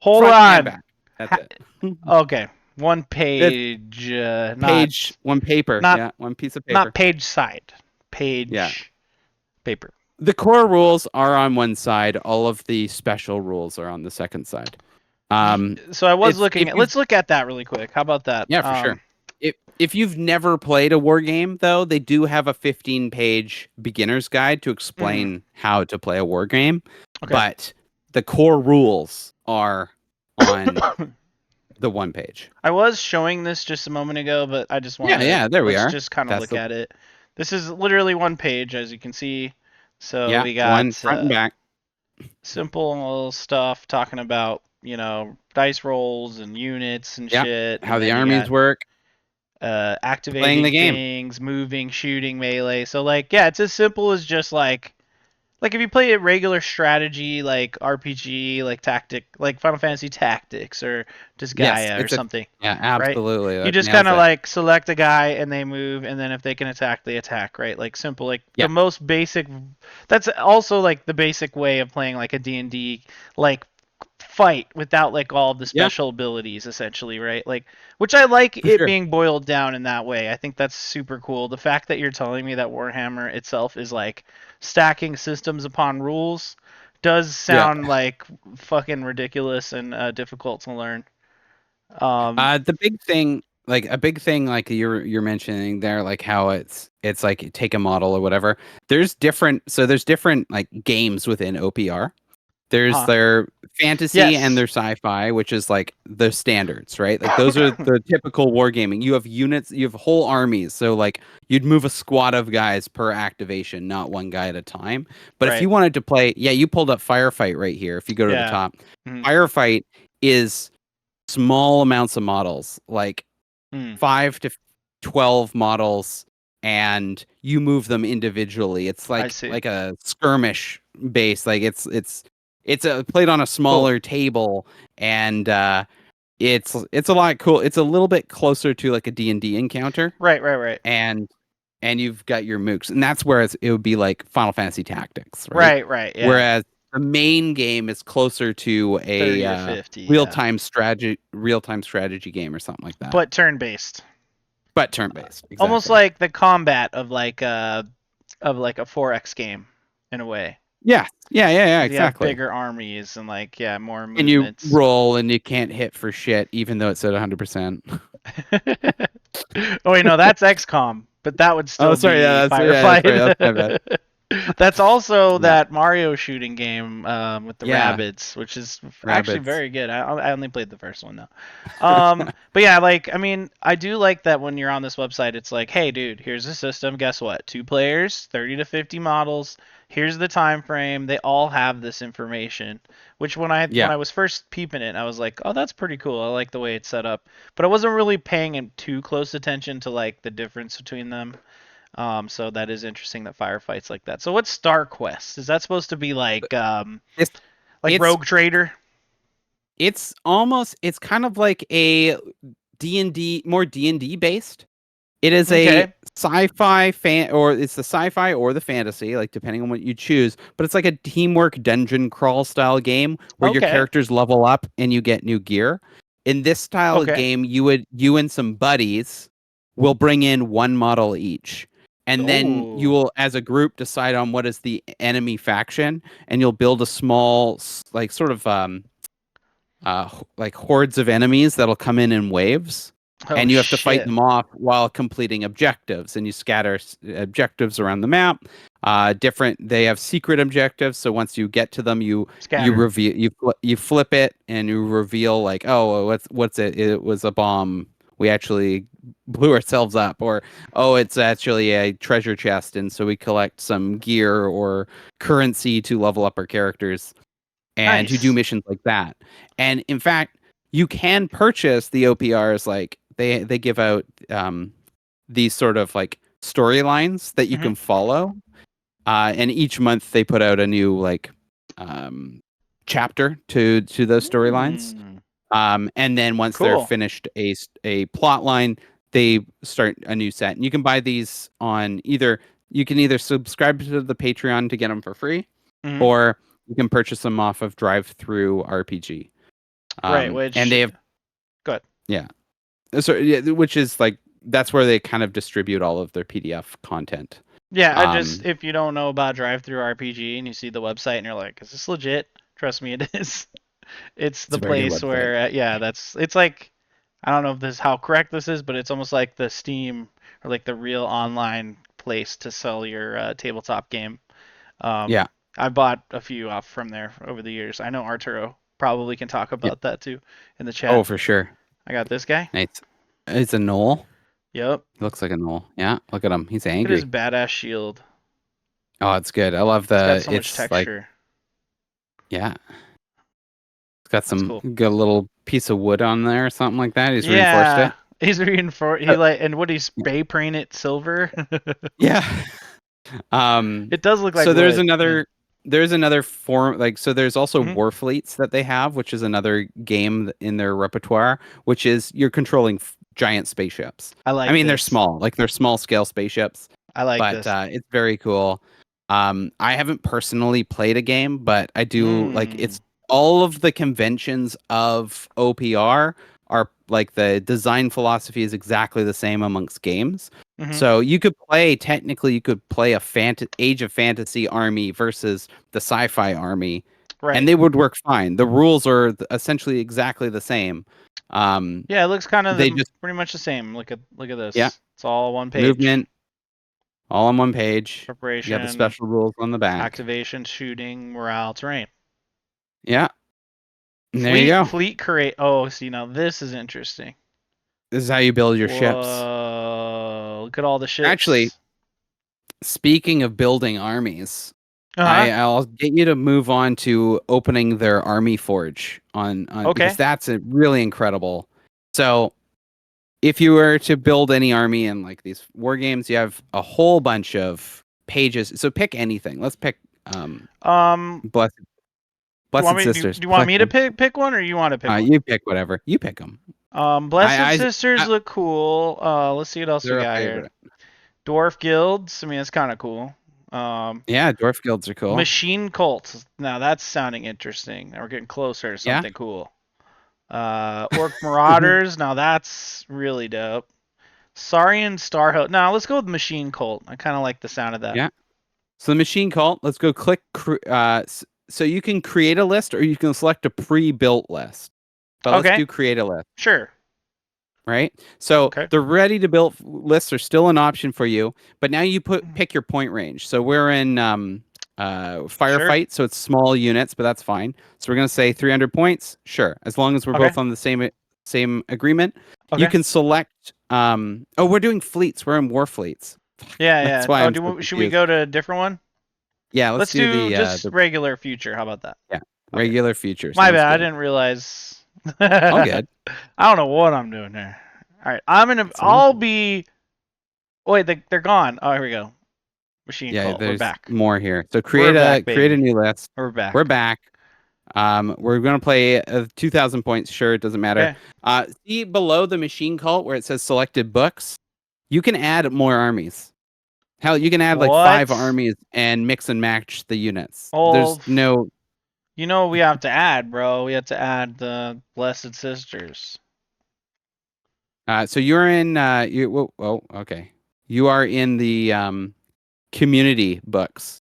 S1: Hold
S2: front and
S1: on.
S2: back. That's it.
S1: Okay. One
S2: It's
S1: page, not
S2: page, one paper.
S1: not
S2: Yeah, one piece of
S1: not
S2: paper.
S1: page side.
S2: Yeah.
S1: Page paper.
S2: The core rules are on one side. All of the special rules are on the second side.
S1: So I was
S2: It's
S1: looking
S2: if
S1: at.
S2: you've
S1: Let's look at that really quick. How about that?
S2: yeah, for sure. If you've never played a war game, though, they do have a 15-page beginner's guide to
S1: Mm,
S2: explain how to play a war game.
S1: okay.
S2: But the core rules are on the one page.
S1: I was showing this just a moment ago, but I just want
S2: Yeah,
S1: to
S2: yeah, there we
S1: let's
S2: are.
S1: just kind of
S2: That's
S1: look
S2: the
S1: at it. This is literally one page, as you can see. So
S2: yeah,
S1: we
S2: one
S1: got
S2: front and back.
S1: simple stuff talking about dice rolls and units and
S2: Yeah,
S1: shit,
S2: how
S1: and
S2: the
S1: then you
S2: armies
S1: got
S2: work, playing
S1: activating
S2: the game.
S1: things, moving, shooting, melee. So like yeah, it's as simple as just like if you play a regular strategy like RPG, like tactic, like Final Fantasy Tactics or just
S2: Yes,
S1: Gaia or
S2: it's a
S1: something,
S2: yeah,
S1: right?
S2: absolutely.
S1: You
S2: That
S1: just kind
S2: nails
S1: of
S2: it.
S1: like select a guy and they move, and then if they can attack, they attack, right? Like simple, like
S2: Yeah,
S1: the most basic. That's also like the basic way of playing like a D&D like fight without like all the
S2: yeah,
S1: special abilities essentially, right? Like which I like
S2: for
S1: it
S2: sure.
S1: being boiled down in that way. I think that's super cool. The fact that you're telling me that Warhammer itself is like stacking systems upon rules does
S2: Yeah.
S1: sound like fucking ridiculous and difficult to learn. Um,
S2: The big thing, like a big thing, like you're mentioning there, like how it's like take a model or whatever. There's different like games within OPR. There's
S1: huh.
S2: their fantasy and
S1: Yes.
S2: their sci-fi, which is like the standards, right? Like those are the typical wargaming. You have units, you have whole armies. So like you'd move a squad of guys per activation, not one guy at a time. But if
S1: Right.
S2: you wanted to play, yeah, you pulled up Firefight right here. If you go to the
S1: Yeah.
S2: top,
S1: Mm-hmm.
S2: Firefight is small amounts of models, like
S1: Mm.
S2: 5 to 12 models, and you move them individually. It's
S1: I
S2: like
S1: see.
S2: like a skirmish base. Like it's a played on a
S1: Cool.
S2: smaller table, and it's a lot cool. It's a little bit closer to like a D&D encounter,
S1: Right. Right. Right.
S2: and you've got your mooks, and that's where it would be like Final Fantasy Tactics, right?
S1: Right. Right. Yeah.
S2: Whereas the main game is closer to a
S1: 30 to 50. Yeah.
S2: real time strategy game or something like that,
S1: But turn based.
S2: but turn based.
S1: Almost
S2: Exactly.
S1: like the combat of like a 4X game in a way.
S2: Yeah, yeah, yeah, yeah,
S1: Because you have
S2: exactly.
S1: bigger armies and like yeah, more
S2: And you
S1: movements.
S2: roll and you can't hit for shit, even though it's at 100%.
S1: Oh wait, no, that's XCOM, but that would
S2: Oh,
S1: still
S2: sorry.
S1: be
S2: Yeah, that's right.
S1: firefight.
S2: That's my bad.
S1: That's also
S2: Yeah,
S1: that Mario shooting game with the
S2: yeah.
S1: rabbits, which is actually
S2: Rabbits.
S1: very good. I only played the first one though. But yeah, like I mean, I do like that when you're on this website, it's like, hey, dude, here's the system. Guess what? 2 players, 30 to 50 models. Here's the time frame. They all have this information. Which when
S2: Yeah,
S1: I was first peeping it, I was like, oh, that's pretty cool. I like the way it's set up. But I wasn't really paying too close attention to like the difference between them. So that is interesting that firefights like that. So what's Star Quest? Is that supposed to be
S2: it's
S1: like
S2: it's
S1: Rogue Trader?
S2: it's kind of like a D&D, more D&D based. It is a
S1: Okay.
S2: sci-fi fan, or it's the sci-fi or the fantasy, like depending on what you choose. But it's like a teamwork dungeon crawl style game where your
S1: Okay.
S2: characters level up and you get new gear. In this style of
S1: Okay.
S2: game, you and some buddies will bring in one model each. And then you
S1: Oh.
S2: will, as a group, decide on what is the enemy faction, and you'll build a small, like sort of like hordes of enemies that'll come in waves,
S1: Oh
S2: and you have to fight
S1: shit.
S2: them off while completing objectives, and you scatter objectives around the map. Different, they have secret objectives, so once you get to them, you
S1: Scatter.
S2: reveal, you flip it and you reveal like, oh, what's it? It was a bomb. We actually blew ourselves up, or oh, it's actually a treasure chest, and so we collect some gear or currency to level up our characters, and you do
S1: Nice.
S2: missions like that. And in fact, you can purchase the OPRs. Like they give out these sort of like storylines that you
S1: Hmm.
S2: can follow. And each month they put out a new like um, chapter to those storylines.
S1: Hmm.
S2: And then once they're
S1: Cool.
S2: finished a plot line, they start a new set. And you can buy these on either you can either subscribe to the Patreon to get them for free,
S1: Hmm.
S2: or you can purchase them off of Drive Through RPG.
S1: Right.
S2: And
S1: Which.
S2: they have
S1: Good.
S2: yeah, so yeah, which is like that's where they kind of distribute all of their PDF content.
S1: Yeah. I just
S2: Um,
S1: if you don't know about Drive Through RPG and you see the website and you're like, is this legit? Trust me, it is. It's
S2: it's
S1: the
S2: a very good
S1: place
S2: website.
S1: where yeah, that's it's like I don't know if this is how correct this is, but it's almost like the Steam or like the real online place to sell your tabletop game. Um,
S2: Yeah,
S1: I bought a few off from there over the years. I know Arturo probably can talk
S2: yeah.
S1: about that too in the
S2: Oh,
S1: chat.
S2: for sure.
S1: I got this guy.
S2: Nice. It's a knoll.
S1: Yep.
S2: He looks like a knoll. Yeah, look at him. He's
S1: Look at his
S2: angry.
S1: badass shield.
S2: Oh, it's good. I love
S1: It's got
S2: the.
S1: so much
S2: It's like
S1: texture.
S2: yeah, it's got
S1: That's
S2: some
S1: cool.
S2: good little piece of wood on there or something like that. He's reinforced
S1: Yeah.
S2: it.
S1: He's reinforced. He
S2: Uh,
S1: like and what he spray paint it silver.
S2: yeah. Um,
S1: It does look like
S2: so
S1: wood. Yeah.
S2: there's another form, like, so there's also
S1: Hmm.
S2: Warfleets that they have, which is another game in their repertoire, which is you're controlling giant spaceships.
S1: I
S2: I
S1: like
S2: mean, they're
S1: this.
S2: small, like they're small scale spaceships,
S1: I like
S2: but
S1: this.
S2: it's very cool. I haven't personally played a game, but I do like
S1: Mm.
S2: it's all of the conventions of OPR are like the design philosophy is exactly the same amongst games.
S1: Hmm.
S2: So you could play technically you could play a Age of Fantasy army versus the sci-fi army, and
S1: Right.
S2: they would work fine. The rules are essentially exactly the same. Um,
S1: Yeah, it looks kind of
S2: they just
S1: pretty much the same. Look at
S2: yeah,
S1: this. It's all one page.
S2: movement all on one page. You got the
S1: Preparation,
S2: special rules on the back.
S1: activation, shooting, morale, terrain.
S2: Yeah, and there you
S1: Fleet
S2: go.
S1: fleet create. Oh, see now this is interesting.
S2: This is how you build your ships.
S1: Whoa! Look at all the
S2: Actually,
S1: ships.
S2: speaking of building armies,
S1: Uh huh.
S2: I'll get you to move on to opening their army forge on because
S1: Okay.
S2: that's a really incredible. So if you were to build any army in like these war games, you have a whole bunch of pages. So pick anything. Let's pick
S1: Um.
S2: Blessed
S1: Do you want
S2: Blessed
S1: me? Do
S2: Sisters.
S1: you want me to pick one, or you want to pick one?
S2: You pick whatever. You pick them.
S1: Blessed
S2: I,
S1: Sisters
S2: I
S1: look cool. Let's see what else we
S2: they're a
S1: got here.
S2: favorite.
S1: Dwarf guilds. I mean, it's kind of cool. Um,
S2: Yeah, dwarf guilds are cool.
S1: Machine cults. Now that's sounding interesting. Now we're getting closer to
S2: Yeah.
S1: something cool. Orc marauders. Now that's really dope. Saurian Starho. Now let's go with machine cult. I kind of like the sound of that.
S2: Yeah. So the machine cult, let's go click. So you can create a list or you can select a pre-built list. But let's
S1: Okay.
S2: do create a list,
S1: Sure.
S2: right? So
S1: Okay.
S2: the ready to build lists are still an option for you, but now you
S1: Mm.
S2: pick your point range. So we're in
S1: Sure.
S2: firefight, so it's small units, but that's fine. So we're gonna say 300 points. Sure, as long as we're
S1: Okay.
S2: both on the same agreement. You
S1: Okay.
S2: can select. Oh, we're doing fleets. We're in war fleets.
S1: Yeah.
S2: That's
S1: Yeah.
S2: why
S1: Oh,
S2: I'm so
S1: should we
S2: confused.
S1: go to a different one?
S2: Yeah, let's
S1: Let's
S2: do
S1: do just
S2: the
S1: regular future. How about that?
S2: yeah,
S1: Okay.
S2: regular future.
S1: My
S2: Sounds
S1: bad. I
S2: good.
S1: didn't realize.
S2: All
S1: I
S2: good.
S1: don't know what I'm doing here. All right. I'm gonna.
S2: It's all
S1: I'll
S2: good.
S1: be. Oh, wait, they're gone. Oh, here we go. Machine
S2: Yeah,
S1: cult. We're
S2: there's
S1: back.
S2: more here. So
S1: We're back,
S2: create a
S1: baby.
S2: new list.
S1: We're
S2: We're
S1: back.
S2: back. We're gonna play 2,000 points. Sure, it doesn't matter.
S1: Okay.
S2: See below the machine cult where it says selected books. You can add more armies. Hell, you can add like 5
S1: What?
S2: armies and mix and match the units.
S1: Oh,
S2: There's no.
S1: you know what we have to add, bro? We have to add the Blessed Sisters.
S2: So you're in. Okay. You are in the community books.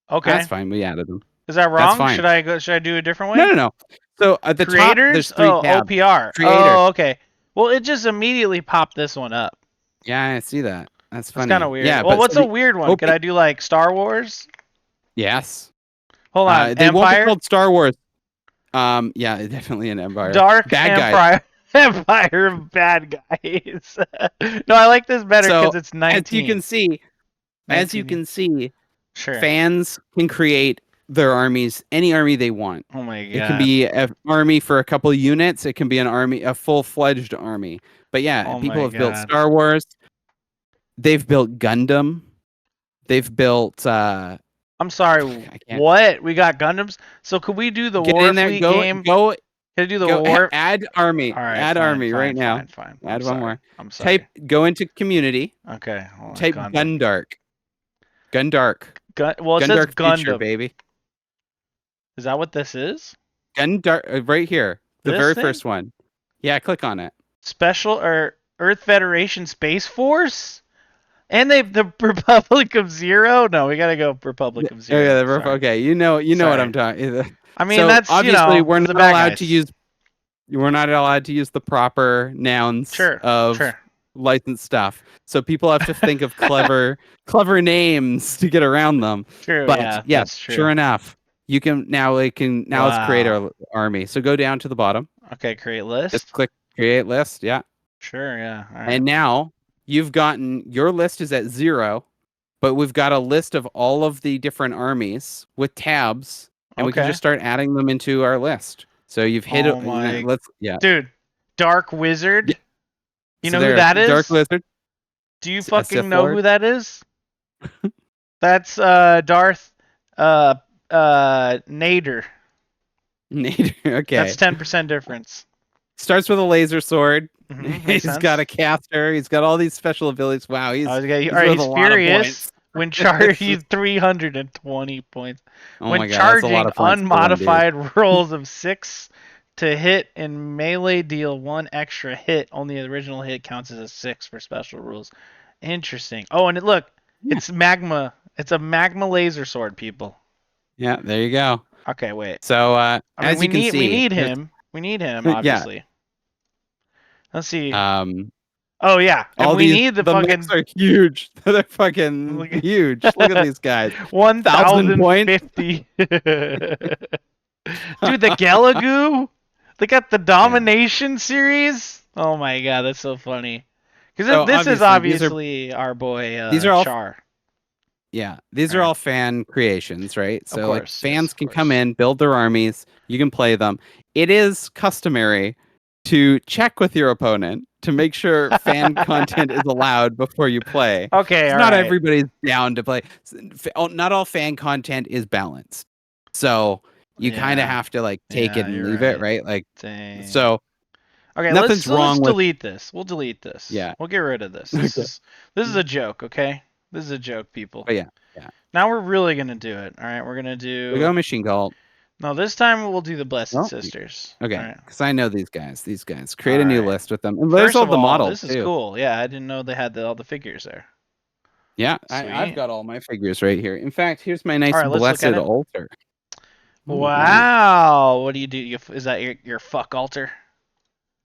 S2: That's
S1: Okay.
S2: fine. We added them.
S1: Is that
S2: That's
S1: wrong?
S2: fine.
S1: Should I go? Should I do a different
S2: No,
S1: way?
S2: no, no. So at the top, there's
S1: Creators?
S2: 3
S1: Oh,
S2: tabs.
S1: OPR.
S2: Creator.
S1: Oh, okay. Well, it just immediately popped this one up.
S2: Yeah, I see that. That's
S1: That's kind of
S2: funny.
S1: weird.
S2: Yeah,
S1: Well,
S2: but
S1: what's
S2: so
S1: a
S2: the
S1: weird one? Could
S2: OP.
S1: I do like Star Wars?
S2: Yes.
S1: Hold on.
S2: They won't be
S1: Empire?
S2: called Star Wars. Yeah, definitely an Empire.
S1: Dark
S2: Bad guys.
S1: Empire. Empire of bad guys. No, I like this better
S2: So
S1: because it's
S2: as you
S1: 19.
S2: can see,
S1: 19. Sure.
S2: fans can create their armies, any army they want.
S1: Oh my
S2: It can
S1: god.
S2: be an army for a couple of units. It can be an army, a full-fledged army. But yeah,
S1: Oh
S2: people
S1: my
S2: have built
S1: god.
S2: Star Wars. They've built Gundam. They've built.
S1: I'm sorry.
S2: I can't
S1: What? We got Gundams? So could we do the
S2: get in there.
S1: Warfleet game?
S2: Go.
S1: Can I do the
S2: Go.
S1: War?
S2: Add army.
S1: All right,
S2: Add
S1: fine,
S2: army right
S1: fine,
S2: now.
S1: fine, fine. I'm
S2: Add one
S1: sorry.
S2: more.
S1: I'm sorry.
S2: Go into community.
S1: Okay, hold on.
S2: Type
S1: Gundam.
S2: Gundark. Gundark.
S1: Well, it says
S2: Gundark Future,
S1: Gundam.
S2: baby.
S1: Is that what this is?
S2: Gundark, right here. The
S1: This
S2: very
S1: thing?
S2: first one. Yeah, click on it.
S1: Special or Earth Federation Space Force? And the Republic of Zero? No, we gotta go Republic of
S2: Oh
S1: Zero.
S2: yeah,
S1: Sorry.
S2: okay. You know what
S1: Sorry.
S2: I'm talking.
S1: I mean,
S2: So
S1: that's
S2: obviously we're
S1: the
S2: not
S1: bad
S2: allowed
S1: guys.
S2: to use. We're not allowed to use the proper nouns
S1: Sure,
S2: of
S1: sure.
S2: licensed stuff. So people have to think of clever names to get around them.
S1: True,
S2: But
S1: yeah,
S2: yeah,
S1: that's true.
S2: sure enough, you can now. Let's create
S1: Wow.
S2: our army. So go down to the bottom.
S1: Okay, create list.
S2: Just click create list. Yeah.
S1: Sure, yeah. All right.
S2: And now you've gotten your list is at 0, but we've got a list of all of the different armies with tabs, and we can
S1: Okay.
S2: just start adding them into our list. So you've hit
S1: Oh my-
S2: let's yeah.
S1: Dude, Dark Wizard.
S2: Yeah.
S1: You
S2: So
S1: know who that is?
S2: Dark Lizard.
S1: Do you
S2: A
S1: fucking
S2: Sith
S1: know
S2: Lord?
S1: who that is? That's Darth Nader.
S2: Nader. Okay.
S1: That's 10% difference.
S2: Starts with a laser sword.
S1: Makes
S2: He's
S1: sense.
S2: got a caster. He's got all these special abilities. Wow, he's
S1: All
S2: he's
S1: right,
S2: worth
S1: he's
S2: a lot of
S1: furious
S2: points.
S1: when charging 320 points.
S2: Oh
S1: When
S2: my god, that's a
S1: charging
S2: lot of points for one dude.
S1: unmodified rolls of 6 to hit and melee deal 1 extra hit. Only the original hit counts as a 6 for special rules. Interesting. Oh, and look, it's magma. It's a magma laser sword, people.
S2: Yeah, there you go.
S1: Okay, wait.
S2: So
S1: I mean,
S2: as you can see,
S1: we need him. We need him,
S2: Yeah.
S1: obviously. Let's see.
S2: Um,
S1: Oh yeah, and
S2: all
S1: we
S2: these
S1: need the
S2: mechs
S1: fucking
S2: are huge. They're fucking
S1: Look at-
S2: huge. Look at these guys.
S1: 1,050. Dude, the Gelagoo. They got the Domination series. Oh my god, that's so funny. Because
S2: So
S1: this is
S2: obviously,
S1: obviously our boy
S2: these are all
S1: Char.
S2: Yeah, these are
S1: Right.
S2: all fan creations, right? So like
S1: course,
S2: fans
S1: yes, of
S2: can
S1: course.
S2: come in, build their armies, you can play them. It is customary to check with your opponent to make sure fan content is allowed before you play.
S1: Okay,
S2: 'Cause
S1: all
S2: not
S1: right.
S2: everybody's down to play. Not all fan content is balanced. So you kind of
S1: Yeah.
S2: have to like take it
S1: Yeah,
S2: and
S1: you're
S2: leave it,
S1: right.
S2: right? Like
S1: Dang.
S2: so
S1: Okay,
S2: nothing's
S1: let's
S2: wrong with
S1: delete this. We'll delete this.
S2: Yeah.
S1: We'll get rid of this. This
S2: Okay.
S1: is a joke, okay? This is a joke, people.
S2: But yeah.
S1: Now we're really gonna do it. All right, we're gonna do.
S2: We go machine cult.
S1: No, this time we'll do the Blessed
S2: Oh,
S1: Sisters.
S2: Okay,
S1: All right.
S2: because I know these guys. These guys. Create a new
S1: Alright.
S2: list with them. And there's
S1: First
S2: all
S1: of
S2: the
S1: all,
S2: models
S1: this is
S2: too.
S1: cool. Yeah, I didn't know they had all the figures there.
S2: Yeah,
S1: Sweet.
S2: I've got all my figures right here. In fact, here's my nice
S1: Alright, let's look
S2: blessed
S1: at it.
S2: altar. Oh,
S1: Wow. What do you do? Is that your fuck altar?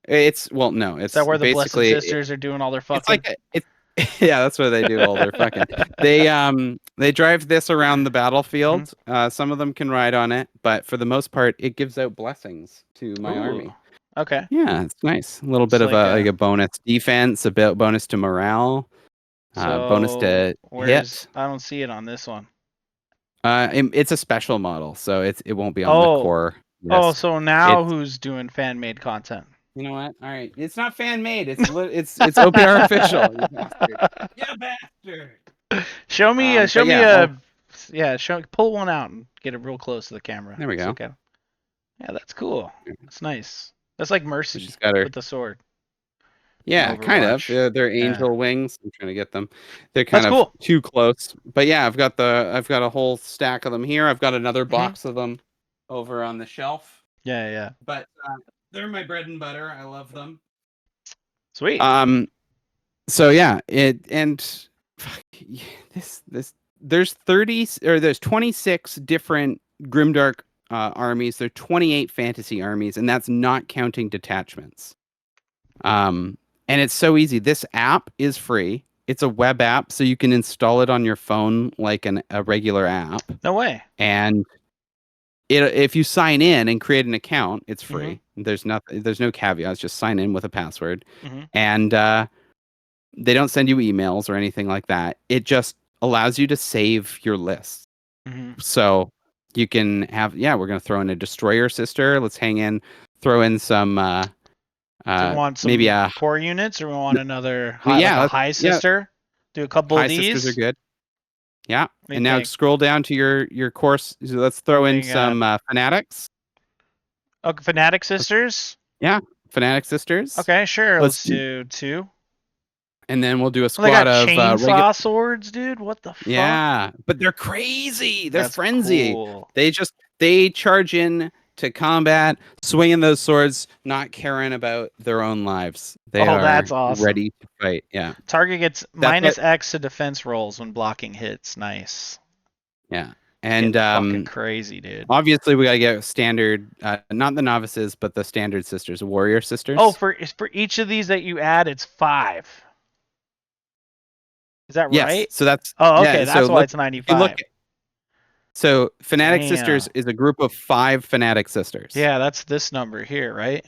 S2: No, it's
S1: Is that where the Blessed
S2: basically
S1: Sisters are doing all their fucking?
S2: it's like it's yeah, that's where they do all their fucking. They drive this around the battlefield.
S1: Mm-hmm.
S2: Some of them can ride on it, but for the most part, it gives out blessings to my army.
S1: Okay.
S2: Yeah, it's nice. A little bit of a bonus defense, a bit bonus to morale, bonus to hit.
S1: I don't see it on this one.
S2: It's a special model, so it won't be on the core list.
S1: Oh, so now who's doing fan made content?
S2: You know what? All right, it's not fan made. It's OPR official. You bastard. You bastard.
S1: Show me pull one out and get it real close to the camera.
S2: There we go.
S1: Okay. Yeah, that's cool. That's nice. That's like Mercy
S2: She's got her.
S1: with the sword. in
S2: Yeah, kind of.
S1: Overwatch.
S2: They're
S1: Yeah,
S2: angel wings. I'm trying to get them. They're
S1: that's
S2: kind of
S1: cool.
S2: too close. But yeah, I've got a whole stack of them here. I've got another
S1: Hmm.
S2: box of them over on the shelf.
S1: Yeah, yeah.
S2: But they're my bread and butter. I love them.
S1: Sweet.
S2: Um so yeah, it and fuck, this there's 30 or there's 26 different grimdark armies. There's 28 fantasy armies, and that's not counting detachments. Um, and it's so easy. This app is free. It's a web app, so you can install it on your phone like a regular app.
S1: No way.
S2: And if you sign in and create an account, it's
S1: Hmm.
S2: free. There's no caveats. Just sign in with a password,
S1: Hmm.
S2: and they don't send you emails or anything like that. It just allows you to save your list.
S1: Hmm.
S2: So you can have, yeah, we're gonna throw in a destroyer sister. Let's hang in, throw in some
S1: Do we want
S2: maybe
S1: some core units, or we want another high, like
S2: yeah,
S1: a high
S2: yeah.
S1: sister? Do a couple of
S2: High sisters are
S1: these.
S2: good. Yeah.
S1: What do you
S2: And now
S1: think?
S2: scroll down to your course. So let's
S1: What
S2: throw
S1: do
S2: in
S1: you got?
S2: some fanatics.
S1: Oh, Fnatic
S2: Let's,
S1: sisters.
S2: yeah, fanatic sisters.
S1: Okay, sure.
S2: Let's
S1: Let's do two.
S2: and then we'll do a
S1: Oh, they
S2: squad
S1: got
S2: of regular.
S1: chainsaw swords, dude. What the fuck?
S2: Yeah, but they're crazy. They're
S1: That's
S2: frenzy.
S1: cool.
S2: They charge in to combat, swinging those swords, not caring about their own lives. They
S1: Oh,
S2: are
S1: that's awesome.
S2: ready to fight. Yeah,
S1: Target gets
S2: that's what.
S1: minus X to defense rolls when blocking hits. Nice.
S2: Yeah,
S1: It's
S2: and
S1: getting fucking crazy, dude.
S2: obviously we gotta get standard, not the novices, but the standard sisters, warrior
S1: Oh,
S2: sisters.
S1: for each of these that you add, it's 5. Is that
S2: Yes.
S1: right?
S2: So that's
S1: Oh,
S2: yeah.
S1: okay.
S2: So
S1: That's why
S2: look,
S1: it's
S2: if you look.
S1: 95.
S2: So Fanatic Sisters
S1: Damn.
S2: is a group of 5 Fanatic Sisters.
S1: Yeah, that's this number here, right?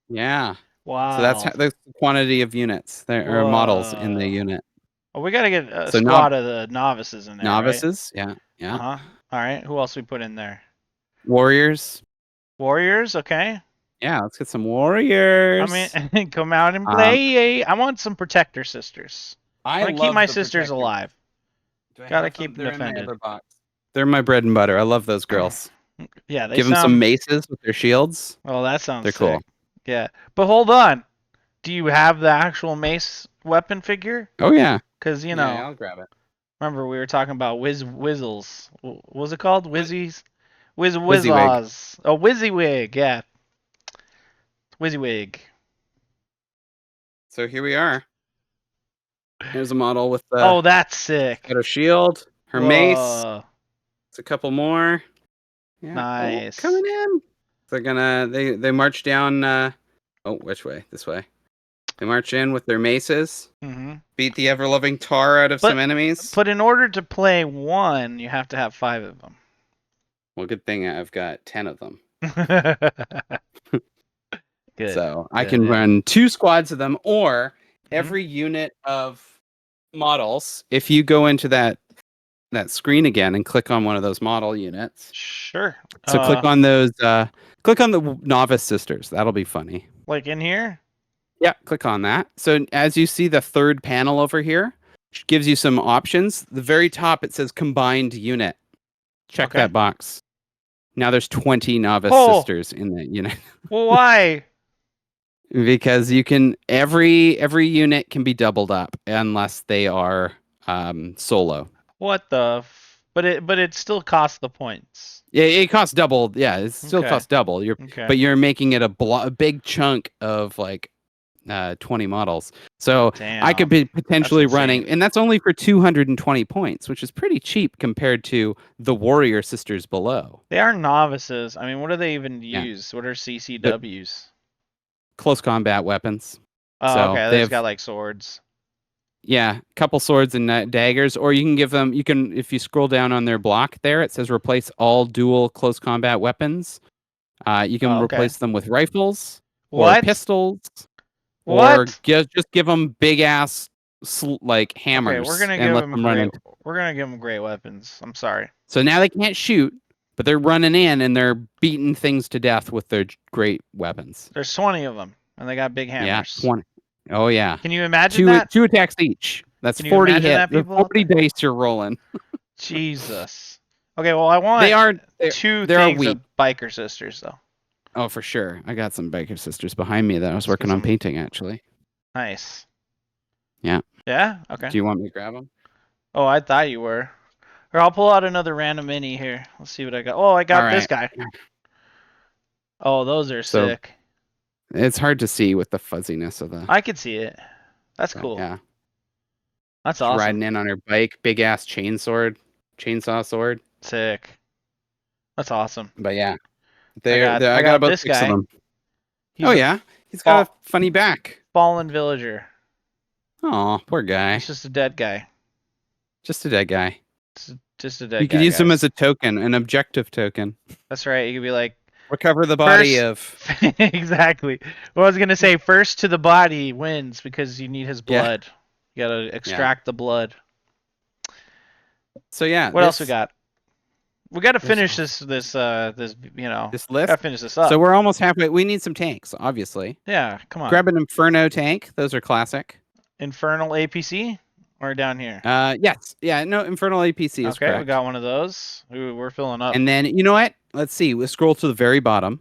S2: Yeah. So
S1: Wow.
S2: that's the quantity of units there or models in the
S1: Whoa.
S2: unit.
S1: Oh, we gotta get a
S2: So
S1: squad of the novices in there, right?
S2: novices, yeah, yeah.
S1: Uh-huh. All right. Who else we put in there?
S2: Warriors,
S1: Warriors, okay.
S2: yeah. Let's get some
S1: I mean,
S2: warriors.
S1: come out and
S2: Um,
S1: play. I want some protector sisters.
S2: I
S1: I want to keep my
S2: love the
S1: sisters
S2: protector.
S1: alive.
S2: Do I
S1: Gotta
S2: have them?
S1: keep them
S2: They're in my
S1: defended.
S2: other box. They're my bread and butter. I love those girls.
S1: Yeah, they
S2: Give them some
S1: sound.
S2: maces with their shields.
S1: Well, that sounds
S2: They're cool.
S1: sick. Yeah, but hold on. Do you have the actual mace weapon figure?
S2: Oh yeah,
S1: Cause
S2: yeah. I'll grab it.
S1: remember we were talking about Whizzles. What was it called? Whizzies?
S2: WYSIWYG.
S1: Whizzlaws. Oh, WYSIWYG. Yeah, WYSIWYG.
S2: So here we are. Here's a model with
S1: Oh,
S2: the
S1: that's sick.
S2: got her shield, her mace.
S1: Whoa,
S2: It's a couple more. Yeah. Oh,
S1: nice.
S2: coming in. They're gonna they march down. Oh, which way? This way. They march in with their maces.
S1: Mhm.
S2: Beat the ever loving tar out of some
S1: But
S2: enemies.
S1: in order to play one, you have to have 5 of them.
S2: Well, good thing I've got 10 of them.
S1: Good.
S2: So I
S1: Good.
S2: can
S1: Yeah.
S2: run 2 squads of them, or
S1: Mhm.
S2: every unit of models. If you go into that screen again and click on one of those model units.
S1: Sure.
S2: So click on those. Click on the novice sisters. That'll be funny.
S1: Like in here?
S2: Yeah, click on that. So as you see the third panel over here, which gives you some options. The very top it says combined unit. Check
S1: Okay.
S2: that box. Now there's 20 novice
S1: Oh,
S2: sisters in the unit
S1: well, why?
S2: because you can every unit can be doubled up unless they are solo.
S1: What the? But it still costs the points.
S2: Yeah, it costs double. Yeah, it still
S1: Okay.
S2: costs double.
S1: Okay.
S2: But you're making it a big chunk of like 20 models. So I could
S1: Damn.
S2: be
S1: That's
S2: potentially running,
S1: insane.
S2: and that's only for 220 points, which is pretty cheap compared to the Warrior Sisters below.
S1: They are novices. I mean, what do they even
S2: Yeah,
S1: use? What are
S2: the
S1: CCWs?
S2: close combat weapons.
S1: Oh,
S2: So
S1: okay. They
S2: they
S1: just
S2: have,
S1: got like swords.
S2: yeah, a couple swords and daggers, or you can give them. You can, if you scroll down on their block there, it says replace all dual close combat weapons. You can
S1: Oh, okay.
S2: replace them with rifles or
S1: What?
S2: pistols, or
S1: What?
S2: just give them big ass like
S1: Okay, we're
S2: hammers
S1: gonna
S2: and
S1: give
S2: let
S1: them
S2: them run
S1: great.
S2: into.
S1: We're gonna give them great weapons. I'm sorry.
S2: So now they can't shoot, but they're running in and they're beating things to death with their great weapons.
S1: There's 20 of them, and they got big
S2: Yeah,
S1: hammers.
S2: 20. Oh yeah,
S1: Can you imagine that?
S2: two attacks each. That's
S1: Can you
S2: 40
S1: imagine
S2: hit.
S1: that,
S2: The
S1: people out
S2: 40
S1: there?
S2: dice you're rolling.
S1: Jesus. Okay, well, I
S2: They
S1: want
S2: are
S1: two
S2: they are
S1: things
S2: weak.
S1: of biker sisters, though.
S2: Oh, for sure. I got some Baker sisters behind me that I was
S1: Let's get
S2: working on
S1: some.
S2: painting actually.
S1: Nice.
S2: Yeah.
S1: Yeah. Okay.
S2: Do you want me to grab them?
S1: Oh, I thought you were. Or I'll pull out another random mini here. Let's see what I got. Oh, I
S2: All
S1: got this
S2: right.
S1: guy. Oh, those are
S2: So
S1: sick.
S2: it's hard to see with the fuzziness of the.
S1: I could see it. That's
S2: But
S1: cool.
S2: yeah,
S1: That's
S2: she's
S1: awesome.
S2: riding in on her bike, big ass chainsaw sword.
S1: Sick. That's awesome.
S2: But yeah,
S1: I got I
S2: I got
S1: got
S2: about
S1: this
S2: 6 of
S1: guy.
S2: them. Oh
S1: He's a
S2: yeah, he's got a
S1: fall,
S2: funny back.
S1: fallen villager.
S2: Oh, poor
S1: He's
S2: guy.
S1: just a dead guy.
S2: Just a dead guy.
S1: Just a dead
S2: You could
S1: guy,
S2: use him as
S1: guys.
S2: a token, an objective token.
S1: That's right. You could be like
S2: Recover the body
S1: first.
S2: of.
S1: Exactly. Well, I was gonna say first to the body wins because you need his
S2: Yeah,
S1: blood. You gotta
S2: yeah.
S1: extract the blood.
S2: So yeah,
S1: What else we got? We gotta
S2: this
S1: finish this.
S2: this list.
S1: Gotta finish this
S2: So
S1: up.
S2: we're almost halfway. We need some tanks, obviously.
S1: Yeah. Come on.
S2: Grab an Inferno tank. Those are classic.
S1: Infernal APC or down here.
S2: Yes, yeah. No, Infernal APC is
S1: Okay, we
S2: correct.
S1: got one of those. Ooh, we're filling up.
S2: And then you know what? Let's see. We'll scroll to the very bottom,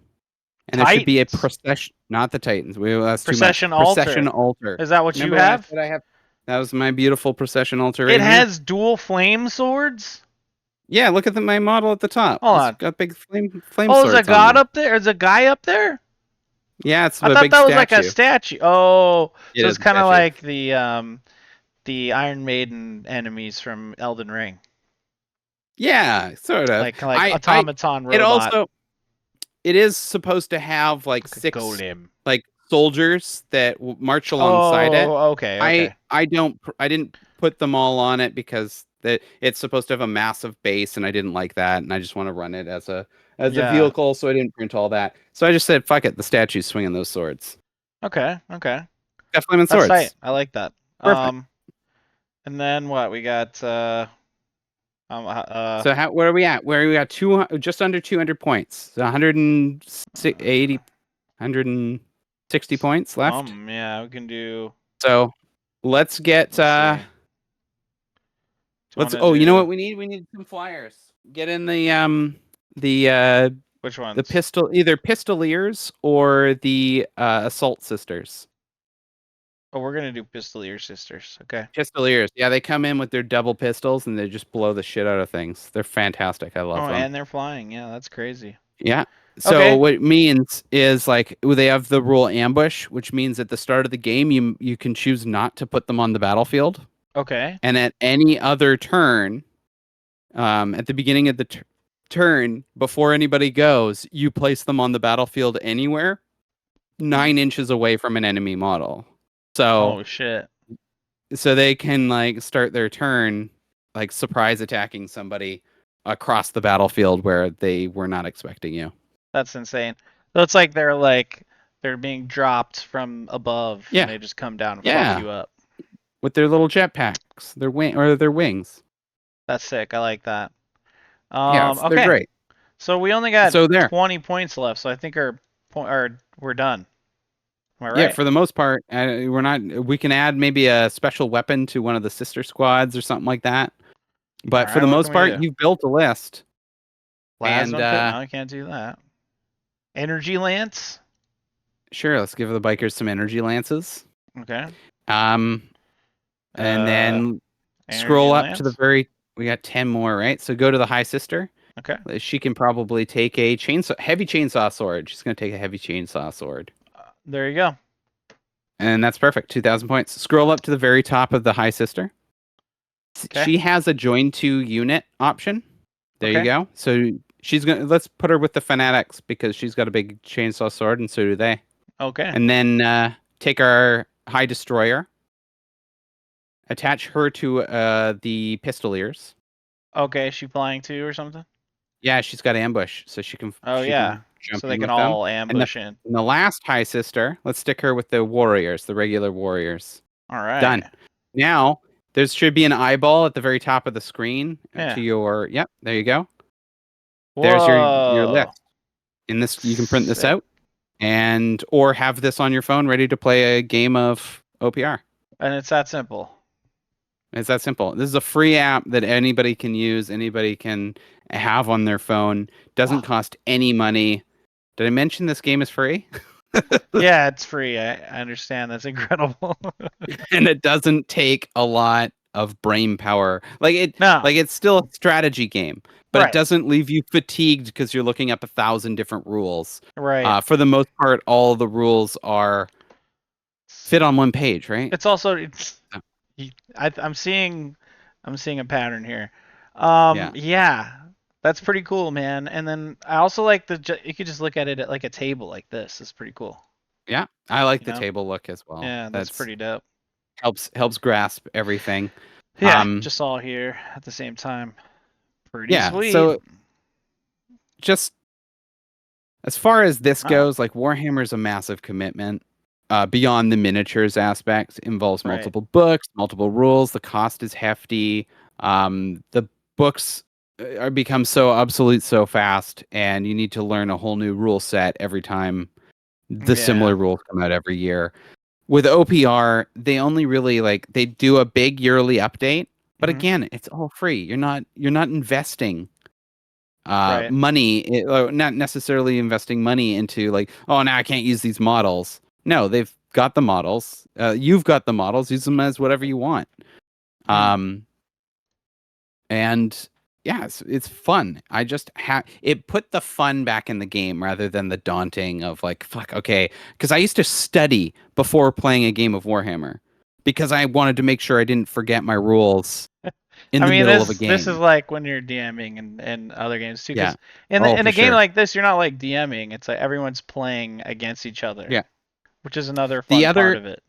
S2: and there should be a
S1: Titans.
S2: procession. Not the Titans. That's too much.
S1: Procession
S2: Procession
S1: altar.
S2: altar.
S1: Is that what you
S2: Remember when I
S1: have?
S2: said I have? That was my beautiful procession altar
S1: It
S2: right here.
S1: has dual flame swords.
S2: Yeah, look at my model at the top.
S1: Hold
S2: It's
S1: on.
S2: got big flame
S1: Oh, is a
S2: swords on
S1: god
S2: there.
S1: up there? Is a guy up there?
S2: Yeah, it's
S1: I
S2: a
S1: thought
S2: big
S1: that was like a
S2: statue.
S1: statue. Oh,
S2: It
S1: so
S2: is
S1: it's
S2: a
S1: kind of
S2: statue.
S1: like the Iron Maiden enemies from Elden Ring,
S2: Yeah, sort of.
S1: like
S2: I.
S1: automaton
S2: It
S1: robot,
S2: also it is supposed to have like
S1: like a
S2: 6
S1: golem.
S2: like soldiers that march alongside it.
S1: Oh, okay, okay.
S2: I didn't put them all on it because it's supposed to have a massive base and I didn't like that and I just want to run it as a
S1: Yeah.
S2: vehicle, so I didn't print all that. So I just said fuck it, the statue's swinging those swords.
S1: Okay, okay.
S2: Got flaming
S1: That's tight.
S2: swords.
S1: I like that.
S2: Perfect.
S1: And then what? We got
S2: So where are we at? Where are we at? Just under 200 points. So 180 160 points left.
S1: yeah, we can do.
S2: So let's get
S1: Let's see. Do you want
S2: let's
S1: to
S2: oh, you know
S1: do
S2: what we need? We need some flyers. Get in the
S1: which
S2: the
S1: ones?
S2: pistol, either pistoliers or the assault sisters.
S1: Oh, we're gonna do Pistolier Sisters. Okay.
S2: Pistoliers. Yeah, they come in with their double pistols and they just blow the shit out of things. They're fantastic. I love
S1: Oh,
S2: them.
S1: and they're flying. Yeah, that's crazy.
S2: Yeah. So
S1: Okay.
S2: what it means is like they have the rule ambush, which means at the start of the game you can choose not to put them on the battlefield,
S1: Okay.
S2: and at any other turn, at the beginning of the turn before anybody goes, you place them on the battlefield anywhere
S1: Hmm.
S2: 9 inches away from an enemy model. So
S1: Oh shit.
S2: they can like start their turn like surprise attacking somebody across the battlefield where they were not expecting you.
S1: That's insane. So it's like they're being dropped from above and
S2: Yeah.
S1: they just come down and fuck
S2: Yeah.
S1: you up.
S2: With their little jetpacks, their wings.
S1: That's sick. I like that.
S2: Yes, they're
S1: Okay.
S2: great.
S1: So we only got
S2: So there.
S1: 20 points left, so I think we're done. Am I
S2: Yeah,
S1: right?
S2: for the most part, we're not. We can add maybe a special weapon to one of the sister squads or something like that.
S1: All
S2: But for
S1: right,
S2: the
S1: what can
S2: most
S1: we
S2: part,
S1: do?
S2: you've built a list, and
S1: Plasma pit? No, I can't do that. Energy lance?
S2: sure, let's give the bikers some energy lances.
S1: Okay.
S2: Um, and
S1: Uh,
S2: then
S1: energy
S2: scroll up to the
S1: lance?
S2: very. We got 10 more, right? So go to the high sister.
S1: Okay.
S2: She can probably take a heavy chainsaw sword. She's gonna take a heavy chainsaw sword.
S1: There you go.
S2: And that's perfect. 2,000 points. Scroll up to the very top of the high sister.
S1: Okay.
S2: She has a join to unit option. There you
S1: Okay.
S2: go. So she's gonna let's put her with the fanatics because she's got a big chainsaw sword and so do they.
S1: Okay.
S2: And then take our high destroyer, attach her to the pistoliers.
S1: Okay. Is she flying too or something?
S2: Yeah, she's got ambush, so she can
S1: Oh yeah.
S2: jump
S1: So they
S2: in
S1: can
S2: with them.
S1: all
S2: And
S1: ambush in.
S2: the last high sister, let's stick her with the warriors, the regular warriors.
S1: All right.
S2: Done. Now there should be an eyeball at the very top of the screen
S1: Yeah.
S2: to your. Yep, there you go. There's your
S1: Whoa.
S2: list. In this, you can print this
S1: Sick.
S2: out and or have this on your phone ready to play a game of OPR.
S1: And it's that simple.
S2: It's that simple. This is a free app that anybody can use, anybody can have on their phone. Doesn't
S1: Wow.
S2: cost any money. Did I mention this game is free?
S1: Yeah, it's free. I understand. That's incredible.
S2: And it doesn't take a lot of brain power.
S1: No,
S2: Like it's still a strategy game, but it
S1: right,
S2: doesn't leave you fatigued because you're looking up 1,000 different rules.
S1: right.
S2: For the most part, all the rules are fit on one page, right?
S1: It's also I'm seeing a pattern here.
S2: Yeah.
S1: Yeah, that's pretty cool, man. And then I also like you could just look at it at like a table like this. It's pretty cool.
S2: Yeah. I like
S1: You
S2: the
S1: know?
S2: table look as well.
S1: Yeah, that's
S2: That's
S1: pretty dope.
S2: helps grasp everything.
S1: Yeah,
S2: Um,
S1: just all here at the same time. Pretty
S2: yeah.
S1: sweet.
S2: So just as far as this
S1: Oh,
S2: goes, like Warhammer's a massive commitment. Beyond the miniatures aspect, involves
S1: right.
S2: multiple books, multiple rules. The cost is hefty. The books are become so obsolete so fast, and you need to learn a whole new rule set every time the
S1: Yeah.
S2: similar rules come out every year. With OPR, they only really they do a big yearly update, but
S1: Hmm.
S2: again, it's all free. You're not investing
S1: Right.
S2: money, not necessarily investing money into like, oh, now I can't use these models. No, they've got the models. You've got the models. Use them as whatever you want.
S1: Hmm.
S2: Um, and yeah, it's fun. I just it put the fun back in the game rather than the daunting of like, fuck, okay. Because I used to study before playing a game of Warhammer because I wanted to make sure I didn't forget my rules in
S1: I
S2: the
S1: mean,
S2: middle of a
S1: this is
S2: game.
S1: like when you're DMing and other games too,
S2: Yeah.
S1: because in
S2: Oh,
S1: in
S2: for
S1: a game
S2: sure.
S1: like this, you're not like DMing. It's like everyone's playing against each other,
S2: Yeah.
S1: which is another
S2: The
S1: fun part
S2: other
S1: of it.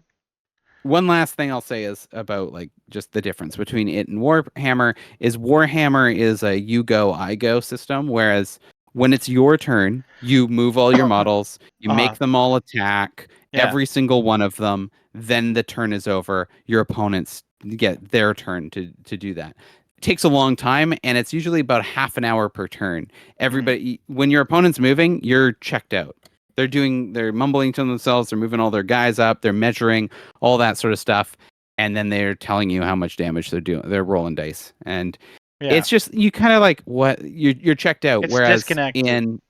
S2: one last thing I'll say is about like just the difference between it and Warhammer is Warhammer is a you go I go system, whereas when it's your turn, you move all your models, you
S1: Uh-huh.
S2: make them all attack,
S1: Yeah.
S2: every single one of them, then the turn is over. Your opponents get their turn to do that. It takes a long time and it's usually about half an hour per turn.
S1: Hmm.
S2: Everybody when your opponent's moving, you're checked out. They're mumbling to themselves, they're moving all their guys up, they're measuring all that sort of stuff, and then they're telling you how much damage they're doing. They're rolling dice, and
S1: Yeah.
S2: it's just you kind of like what you're checked out.
S1: It's
S2: Whereas
S1: disconnected.
S2: in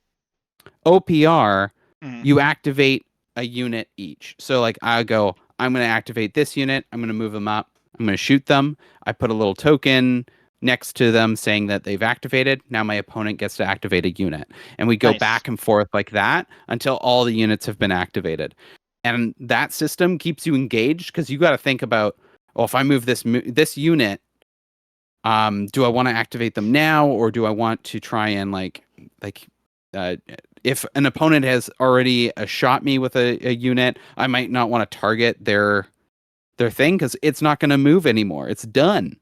S2: OPR,
S1: Hmm.
S2: you activate a unit each. So like I go, I'm going to activate this unit. I'm going to move them up. I'm going to shoot them. I put a little token next to them saying that they've activated. Now my opponent gets to activate a unit. And we go
S1: Nice.
S2: back and forth like that until all the units have been activated. And that system keeps you engaged because you got to think about, well, if I move this unit, do I want to activate them now or do I want to try and like uh, if an opponent has already shot me with a unit, I might not want to target their thing because it's not going to move anymore. It's done.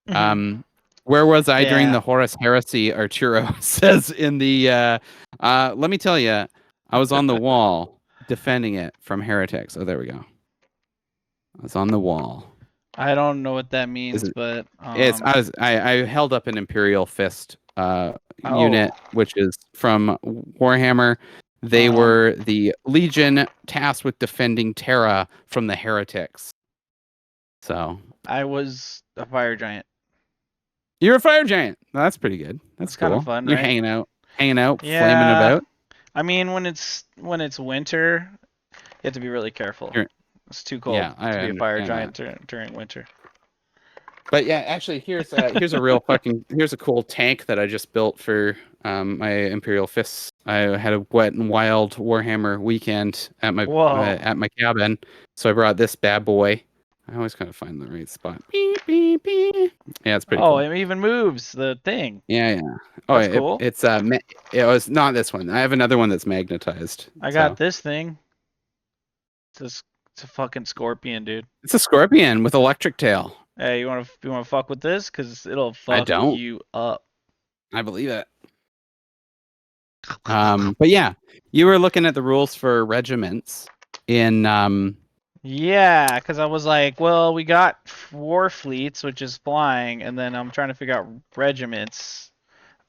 S1: Hmm.
S2: Um, where was I during
S1: Yeah.
S2: the Horus Heresy? Arturo says in the. Let me tell you, I was on the wall defending it from heretics. Oh, there we go. I was on the wall.
S1: I don't know what that
S2: Is
S1: means,
S2: it?
S1: but
S2: I held up an Imperial Fist
S1: oh,
S2: unit, which is from Warhammer. They
S1: um,
S2: were the Legion tasked with defending Terra from the heretics. So
S1: I was a fire giant.
S2: you're a fire giant. That's pretty good. That's
S1: That's kind of
S2: cool.
S1: fun,
S2: You're
S1: right?
S2: hanging out, flaming
S1: Yeah.
S2: about.
S1: I mean, when it's winter, you have to be really careful.
S2: You're,
S1: It's too cold
S2: yeah, I
S1: to be a fire
S2: understand that.
S1: giant during winter.
S2: But yeah, actually, here's a real fucking here's a cool tank that I just built for my Imperial Fists. I had a wet and wild Warhammer weekend
S1: Whoa.
S2: at my cabin, so I brought this bad boy. I always kind of find the right spot. Beep, beep, beep. Yeah, it's pretty
S1: Oh,
S2: cool.
S1: it even moves the thing.
S2: Yeah, yeah. Oh,
S1: That's cool.
S2: it was not this one. I have another one that's magnetized.
S1: I got
S2: So
S1: this thing. It's a fucking scorpion, dude.
S2: it's a scorpion with electric tail.
S1: Hey, you wanna fuck with this? Cause it'll
S2: I
S1: fuck
S2: don't.
S1: you up.
S2: I believe it. But yeah, you were looking at the rules for regiments in
S1: Yeah, because I was like, well, we got war fleets, which is flying, and then I'm trying to figure out regiments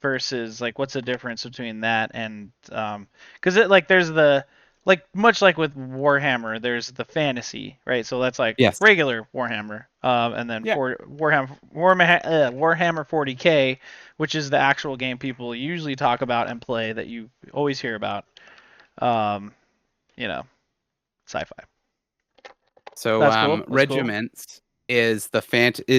S1: versus like what's the difference between that and because it like there's the like much like with Warhammer, there's the fantasy, right? So that's like
S2: yes.
S1: regular Warhammer, and then
S2: Yeah.
S1: for Warhammer 40K, which is the actual game people usually talk about and play that you always hear about. Um, sci-fi.
S2: So
S1: That's cool. That's cool.
S2: regiments is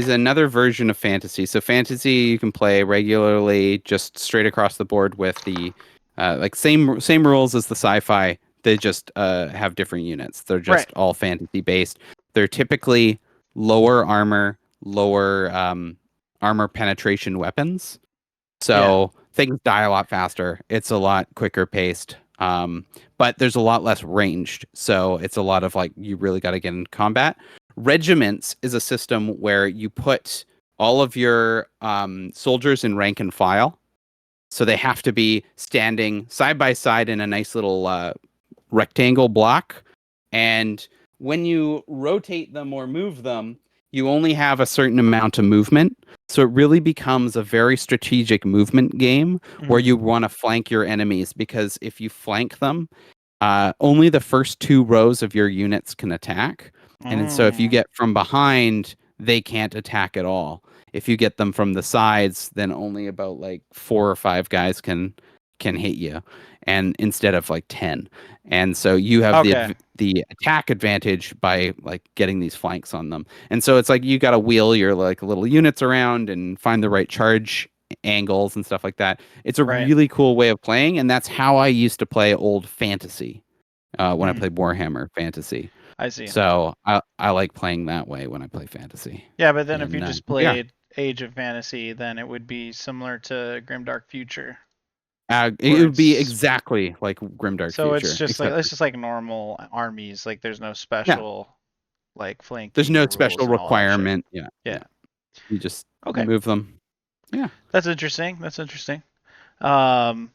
S2: another version of fantasy. So fantasy you can play regularly, just straight across the board with the like same rules as the sci-fi. They just have different units. They're
S1: Right.
S2: just all fantasy based. They're typically lower armor, lower armor penetration weapons.
S1: Yeah.
S2: So things die a lot faster. It's a lot quicker paced. But there's a lot less ranged. So it's a lot of like you really got to get in combat. Regiments is a system where you put all of your soldiers in rank and file. So they have to be standing side by side in a nice little rectangle block. And when you rotate them or move them, you only have a certain amount of movement. So it really becomes a very strategic movement game where
S1: Mm.
S2: you want to flank your enemies because if you flank them, only the first two rows of your units can attack. And so if you
S1: Mm.
S2: get from behind, they can't attack at all. If you get them from the sides, then only about like 4 or 5 guys can hit you, and instead of like 10. And so you have
S1: Okay.
S2: the attack advantage by like getting these flanks on them. And so it's like you got to wheel your like little units around and find the right charge angles and stuff like that. It's a
S1: Right.
S2: really cool way of playing, and that's how I used to play old fantasy when I
S1: Mm.
S2: played Warhammer Fantasy.
S1: I see.
S2: So I like playing that way when I play fantasy.
S1: Yeah, but then if you
S2: And
S1: just
S2: yeah,
S1: played Age of Fantasy, then it would be similar to Grimdark Future,
S2: it
S1: where
S2: would be
S1: it's
S2: exactly like Grimdark
S1: so it's
S2: Future,
S1: just like
S2: except
S1: it's just like normal armies. Like there's no
S2: yeah,
S1: special like
S2: there's
S1: flanking
S2: no
S1: rules
S2: special
S1: and all that shit.
S2: requirement. Yeah,
S1: Yeah.
S2: yeah, you just
S1: Okay.
S2: move them. Yeah,
S1: That's interesting. That's interesting. Um,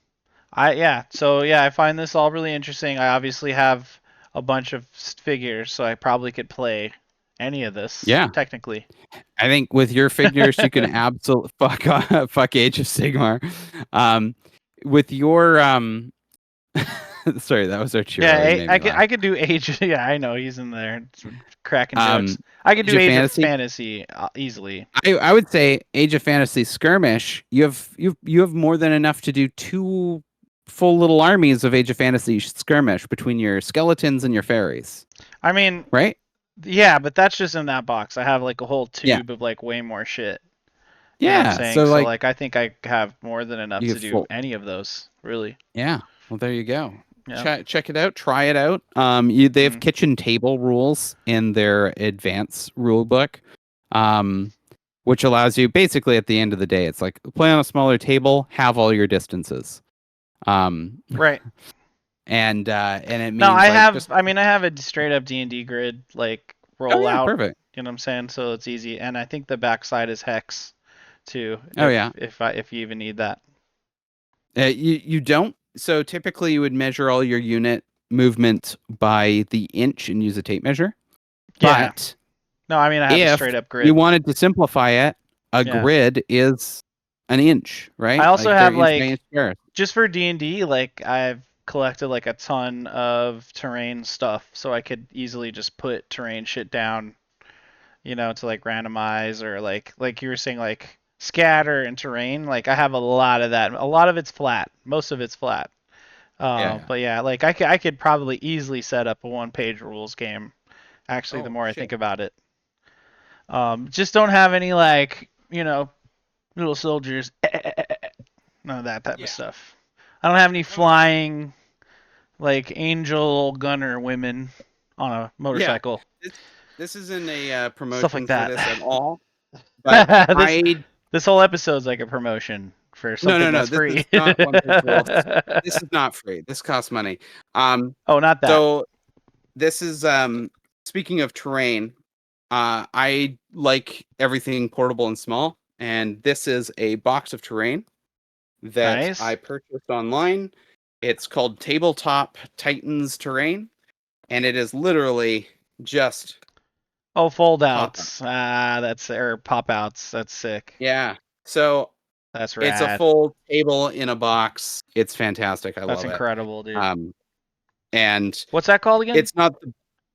S1: yeah. So yeah, I find this all really interesting. I obviously have a bunch of figures, so I probably could play any of this
S2: yeah.
S1: technically.
S2: I think with your figures, you can absolutely fuck Age of Sigmar. Um, with your sorry, that was our
S1: Yeah,
S2: Chiro. He made me laugh.
S1: I could do Age. Yeah, I know he's in there cracking jokes.
S2: Um,
S1: I could
S2: Age
S1: do
S2: of
S1: Age of
S2: Fantasy.
S1: Fantasy easily.
S2: I would say Age of Fantasy Skirmish. You have more than enough to do 2 full little armies of Age of Fantasy Skirmish between your skeletons and your fairies,
S1: I mean,
S2: right?
S1: yeah, but that's just in that box. I have like a whole
S2: Yeah,
S1: tube of like way more shit. You know what I'm
S2: yeah.
S1: saying?
S2: So
S1: So
S2: like
S1: like I think I have more than enough
S2: you
S1: to
S2: get
S1: do
S2: full.
S1: any of those, really.
S2: Yeah. Well, there you go.
S1: Yeah.
S2: Check it out. Try it out. They have
S1: Mm.
S2: kitchen table rules in their advanced rule book, um, which allows you basically at the end of the day, it's like play on a smaller table, have all your distances, um,
S1: Right.
S2: and it
S1: No,
S2: means
S1: I
S2: like
S1: have
S2: just
S1: I mean I have a straight up D&D grid like
S2: oh yeah,
S1: rollout,
S2: perfect.
S1: you know what I'm saying? So it's easy. And I think the backside is hex too
S2: Oh yeah.
S1: if you even need that.
S2: You don't. So typically you would measure all your unit movement by the inch and use a tape measure,
S1: Yeah.
S2: but
S1: No, I mean I have a
S2: if
S1: straight up
S2: you
S1: grid.
S2: wanted to simplify it, a
S1: Yeah.
S2: grid is an inch,
S1: I
S2: right?
S1: also
S2: Like they're
S1: have
S2: inch by
S1: like
S2: inch squares.
S1: just for D&D like I've collected like a ton of terrain stuff so I could easily just put terrain shit down, to like randomize or like you were saying like scatter and terrain. Like I have a lot of that. A lot of it's flat. Most of it's flat.
S2: Yeah, yeah.
S1: But yeah, like I could probably easily set up a one-page rules game. Actually, the
S2: Oh
S1: more I think
S2: shit.
S1: about it, just don't have any like little soldiers, none of that type of
S2: Yeah.
S1: stuff. I don't have any
S2: No, no.
S1: flying like angel gunner women on a
S2: Yeah.
S1: motorcycle,
S2: This this isn't a
S1: stuff like
S2: promotion for
S1: that.
S2: this at all, but
S1: this
S2: I
S1: this whole episode's like a promotion for
S2: no,
S1: something
S2: no, no.
S1: that's
S2: This
S1: free.
S2: is not one page rules. This is not free. This costs money. Um,
S1: Oh, not that.
S2: so this is speaking of terrain, I like everything portable and small, and this is a box of terrain that I
S1: Nice.
S2: purchased online. It's called Tabletop Titans Terrain, and it is literally just
S1: Oh, fold
S2: pop up.
S1: outs. That's or pop outs. That's sick.
S2: Yeah. So
S1: That's
S2: it's a
S1: rad.
S2: full table in a box. It's fantastic. I
S1: That's
S2: love it.
S1: incredible, dude.
S2: Um, and
S1: What's that called again?
S2: it's not.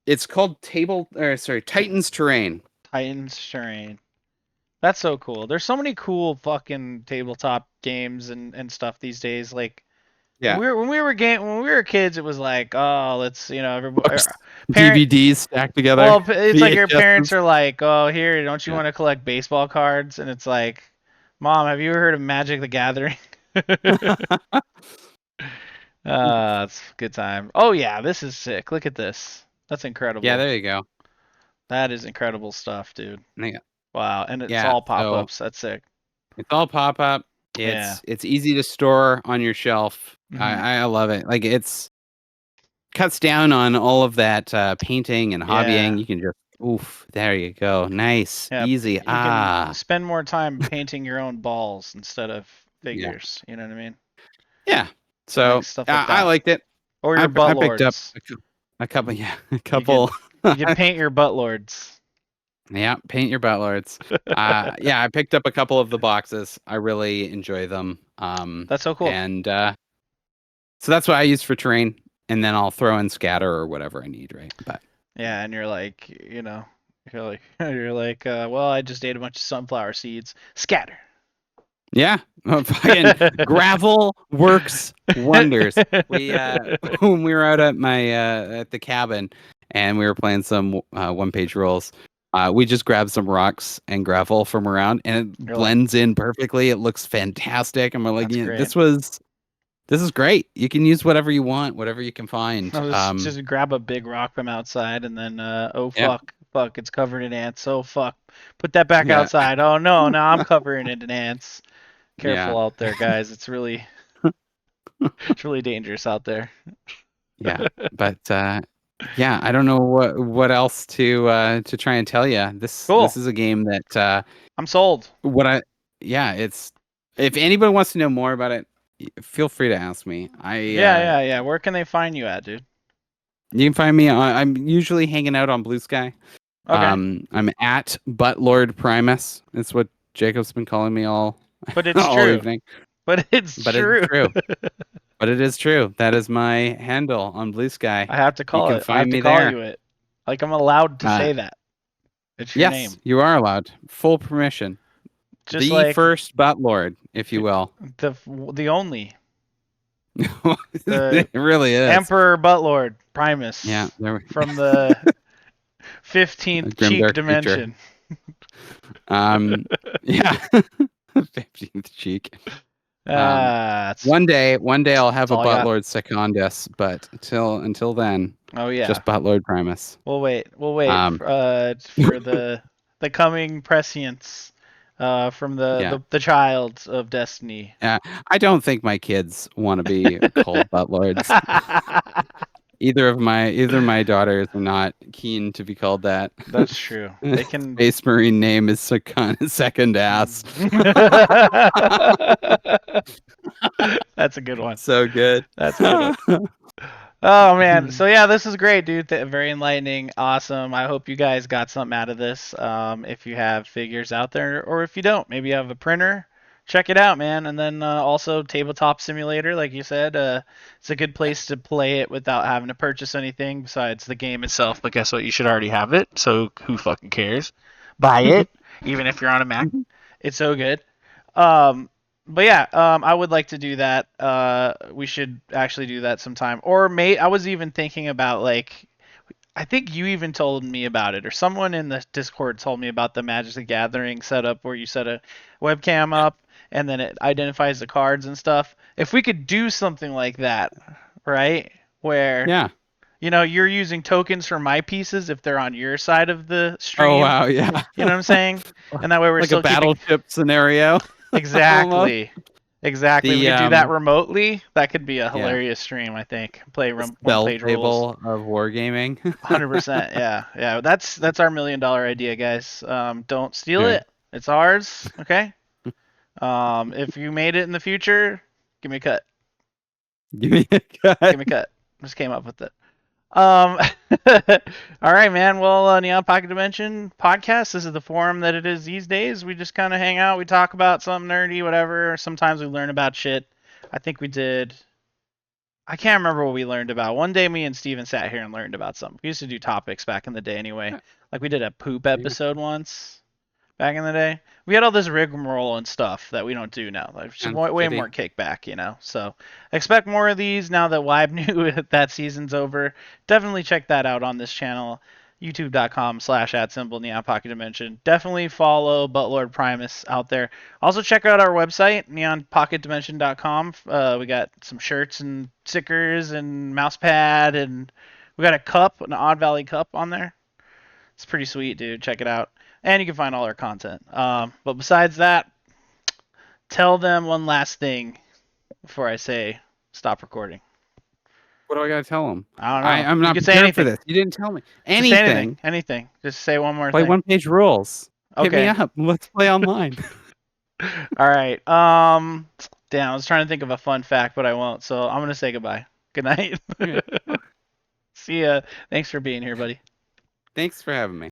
S2: It's called Titans Terrain.
S1: Titans Terrain. That's so cool. There's so many cool fucking tabletop games and stuff these days. Like
S2: Yeah.
S1: When we were kids, it was like, oh, let's everybody,
S2: Books,
S1: parent.
S2: DVDs stacked together,
S1: Well, it's like your parents
S2: VHSs.
S1: are like, oh, here, don't you
S2: Yeah.
S1: want to collect baseball cards? And it's like, Mom, have you ever heard of Magic the Gathering? It's a good time. Oh yeah, this is sick. Look at this. That's
S2: Yeah,
S1: incredible.
S2: there you go.
S1: That is incredible stuff, dude.
S2: Yeah.
S1: Wow, and it's
S2: Yeah.
S1: all
S2: So
S1: pop-ups. That's sick.
S2: it's all pop up.
S1: Yeah.
S2: It's easy to store on your shelf.
S1: Mhm.
S2: I love it. Like it's cuts down on all of that painting and
S1: Yeah.
S2: hobbying. You can just oof, there you go. Nice.
S1: Yeah.
S2: Easy.
S1: You can
S2: Ah.
S1: spend more time painting your own balls instead of
S2: Yeah.
S1: figures. You know what I mean?
S2: Yeah.
S1: Like
S2: So
S1: stuff like
S2: I
S1: that.
S2: liked it.
S1: Or your butt
S2: I picked up
S1: lords.
S2: a couple. Yeah, a
S1: You
S2: couple.
S1: can you can paint your butt lords.
S2: Yeah, paint your butlords. Yeah, I picked up a couple of the boxes. I really enjoy them.
S1: That's so cool.
S2: And so that's what I use for terrain, and then I'll throw in scatter or whatever I need, right? But
S1: Yeah, and you're like, you're like, well, I just ate a bunch of sunflower seeds. Scatter.
S2: yeah, fucking gravel works wonders. We when we were out at my at the cabin and we were playing some one-page rolls, we just grabbed some rocks and gravel from around, and it
S1: You're like,
S2: blends in perfectly. It looks fantastic, and we're like,
S1: that's
S2: yeah,
S1: great.
S2: this is great. You can use whatever you want, whatever you can find.
S1: I'll just grab a big rock from outside and then oh
S2: Yeah,
S1: fuck, it's covered in ants. Oh fuck. Put that back
S2: yeah,
S1: outside. Oh no, now I'm covering it in ants.
S2: yeah,
S1: Careful out there, guys. It's really dangerous out there.
S2: yeah. But yeah, I don't know what else to try and tell you. This
S1: Cool.
S2: is a game that
S1: I'm sold.
S2: what I yeah, it's if anybody wants to know more about it, feel free to ask me.
S1: Yeah. Where can they find you at, dude?
S2: You can find me on, I'm usually hanging out on Blue Sky.
S1: Okay.
S2: I'm at Buttlord Primus. It's what Jacob's been calling me all
S1: But it's
S2: all
S1: true.
S2: evening.
S1: But it's
S2: But it's
S1: true.
S2: true. But it is true. That is my handle on Blue Sky.
S1: I have to
S2: You
S1: call
S2: can
S1: it. I have
S2: find
S1: to
S2: me
S1: call
S2: there.
S1: you it. Like I'm allowed to
S2: Uh,
S1: say that. It's your
S2: yes,
S1: name.
S2: you are allowed. Full permission.
S1: Just
S2: The
S1: like
S2: first Buttlord, if you will.
S1: the only
S2: It
S1: the
S2: really is.
S1: Emperor Buttlord
S2: Yeah,
S1: Primus
S2: there
S1: from the
S2: a
S1: 15th cheek
S2: grimdark creature.
S1: dimension.
S2: Um, yeah, 15th cheek.
S1: That's
S2: One day I'll have
S1: that's
S2: a
S1: all I got.
S2: Buttlord Secondus, but until then,
S1: Oh yeah.
S2: just Buttlord Primus.
S1: We'll wait. We'll wait
S2: Um,
S1: for the coming prescience from
S2: yeah,
S1: the child of destiny.
S2: I don't think my kids want to be called Buttlords. Either my daughters are not keen to be called that.
S1: That's true. They can.
S2: Space Marine name is second ass.
S1: That's a good one.
S2: So good.
S1: That's a good one. Oh man, so yeah, this is great, dude. Very enlightening, awesome. I hope you guys got something out of this. If you have figures out there, or if you don't, maybe you have a printer, check it out, man. And then also Tabletop Simulator, like you said, it's a good place to play it without having to purchase anything besides the game itself. But guess what? You should already have it, so who fucking cares? Buy it, even if you're on a Mac. It's so good. Um, but yeah, I would like to do that. We should actually do that sometime. Or I was even thinking about like, I think you even told me about it, or someone in the Discord told me about the Magic the Gathering setup where you set a webcam up and then it identifies the cards and stuff. If we could do something like that, right? Where
S2: Yeah.
S1: you're using tokens for my pieces if they're on your side of the
S2: Oh
S1: stream.
S2: wow, yeah.
S1: You know what I'm saying? And that way we're
S2: Like a
S1: still keeping.
S2: battleship scenario. Almost.
S1: Exactly. Exactly. We
S2: The
S1: could do that remotely. That could be a
S2: yeah,
S1: hilarious stream, I think. Play
S2: the
S1: one
S2: spell
S1: page rules.
S2: table of wargaming.
S1: 100%. Yeah. Yeah. That's our $1 million idea, guys. Don't steal
S2: Yeah.
S1: it. It's ours. Okay. If you made it in the future, give me a cut.
S2: Give me a
S1: Give
S2: cut.
S1: me a cut. Just came up with it. All right, man. Well, Neon Pocket Dimension podcast. This is the forum that it is these days. We just kind of hang out. We talk about something nerdy, whatever. Sometimes we learn about shit. I think we did. I can't remember what we learned about. One day, me and Steven sat here and learned about something. We used to do topics back in the day, anyway. Like we did a poop episode once. back in the day. We had all this rigmarole and stuff that we don't do now. Like
S2: And
S1: way more
S2: shitty.
S1: kickback, you know. So expect more of these now that Wibe knew that season's over. Definitely check that out on this channel, youtube.com/@Neon Pocket Dimension. Definitely follow Butlord Primus out there. Also check out our website, neonpocketdimension.com. We got some shirts and stickers and mouse pad, and we got a cup, an Odd Valley cup on there. It's pretty sweet, dude. Check it out. And you can find all our content. But besides that, tell them one last thing before I say stop recording.
S2: What do I gotta tell them?
S1: I don't know.
S2: I'm
S1: You
S2: not
S1: can say
S2: prepared for
S1: anything.
S2: this. You didn't tell me
S1: Just say anything.
S2: anything.
S1: Anything. Just say one more
S2: Play
S1: thing.
S2: one-page rules. Hit me
S1: Okay.
S2: up. Let's play online.
S1: All right. Damn, I was trying to think of a fun fact, but I won't. So I'm gonna say goodbye. Good night.
S2: Okay.
S1: See ya. Thanks for being here, buddy.
S2: Thanks for having me.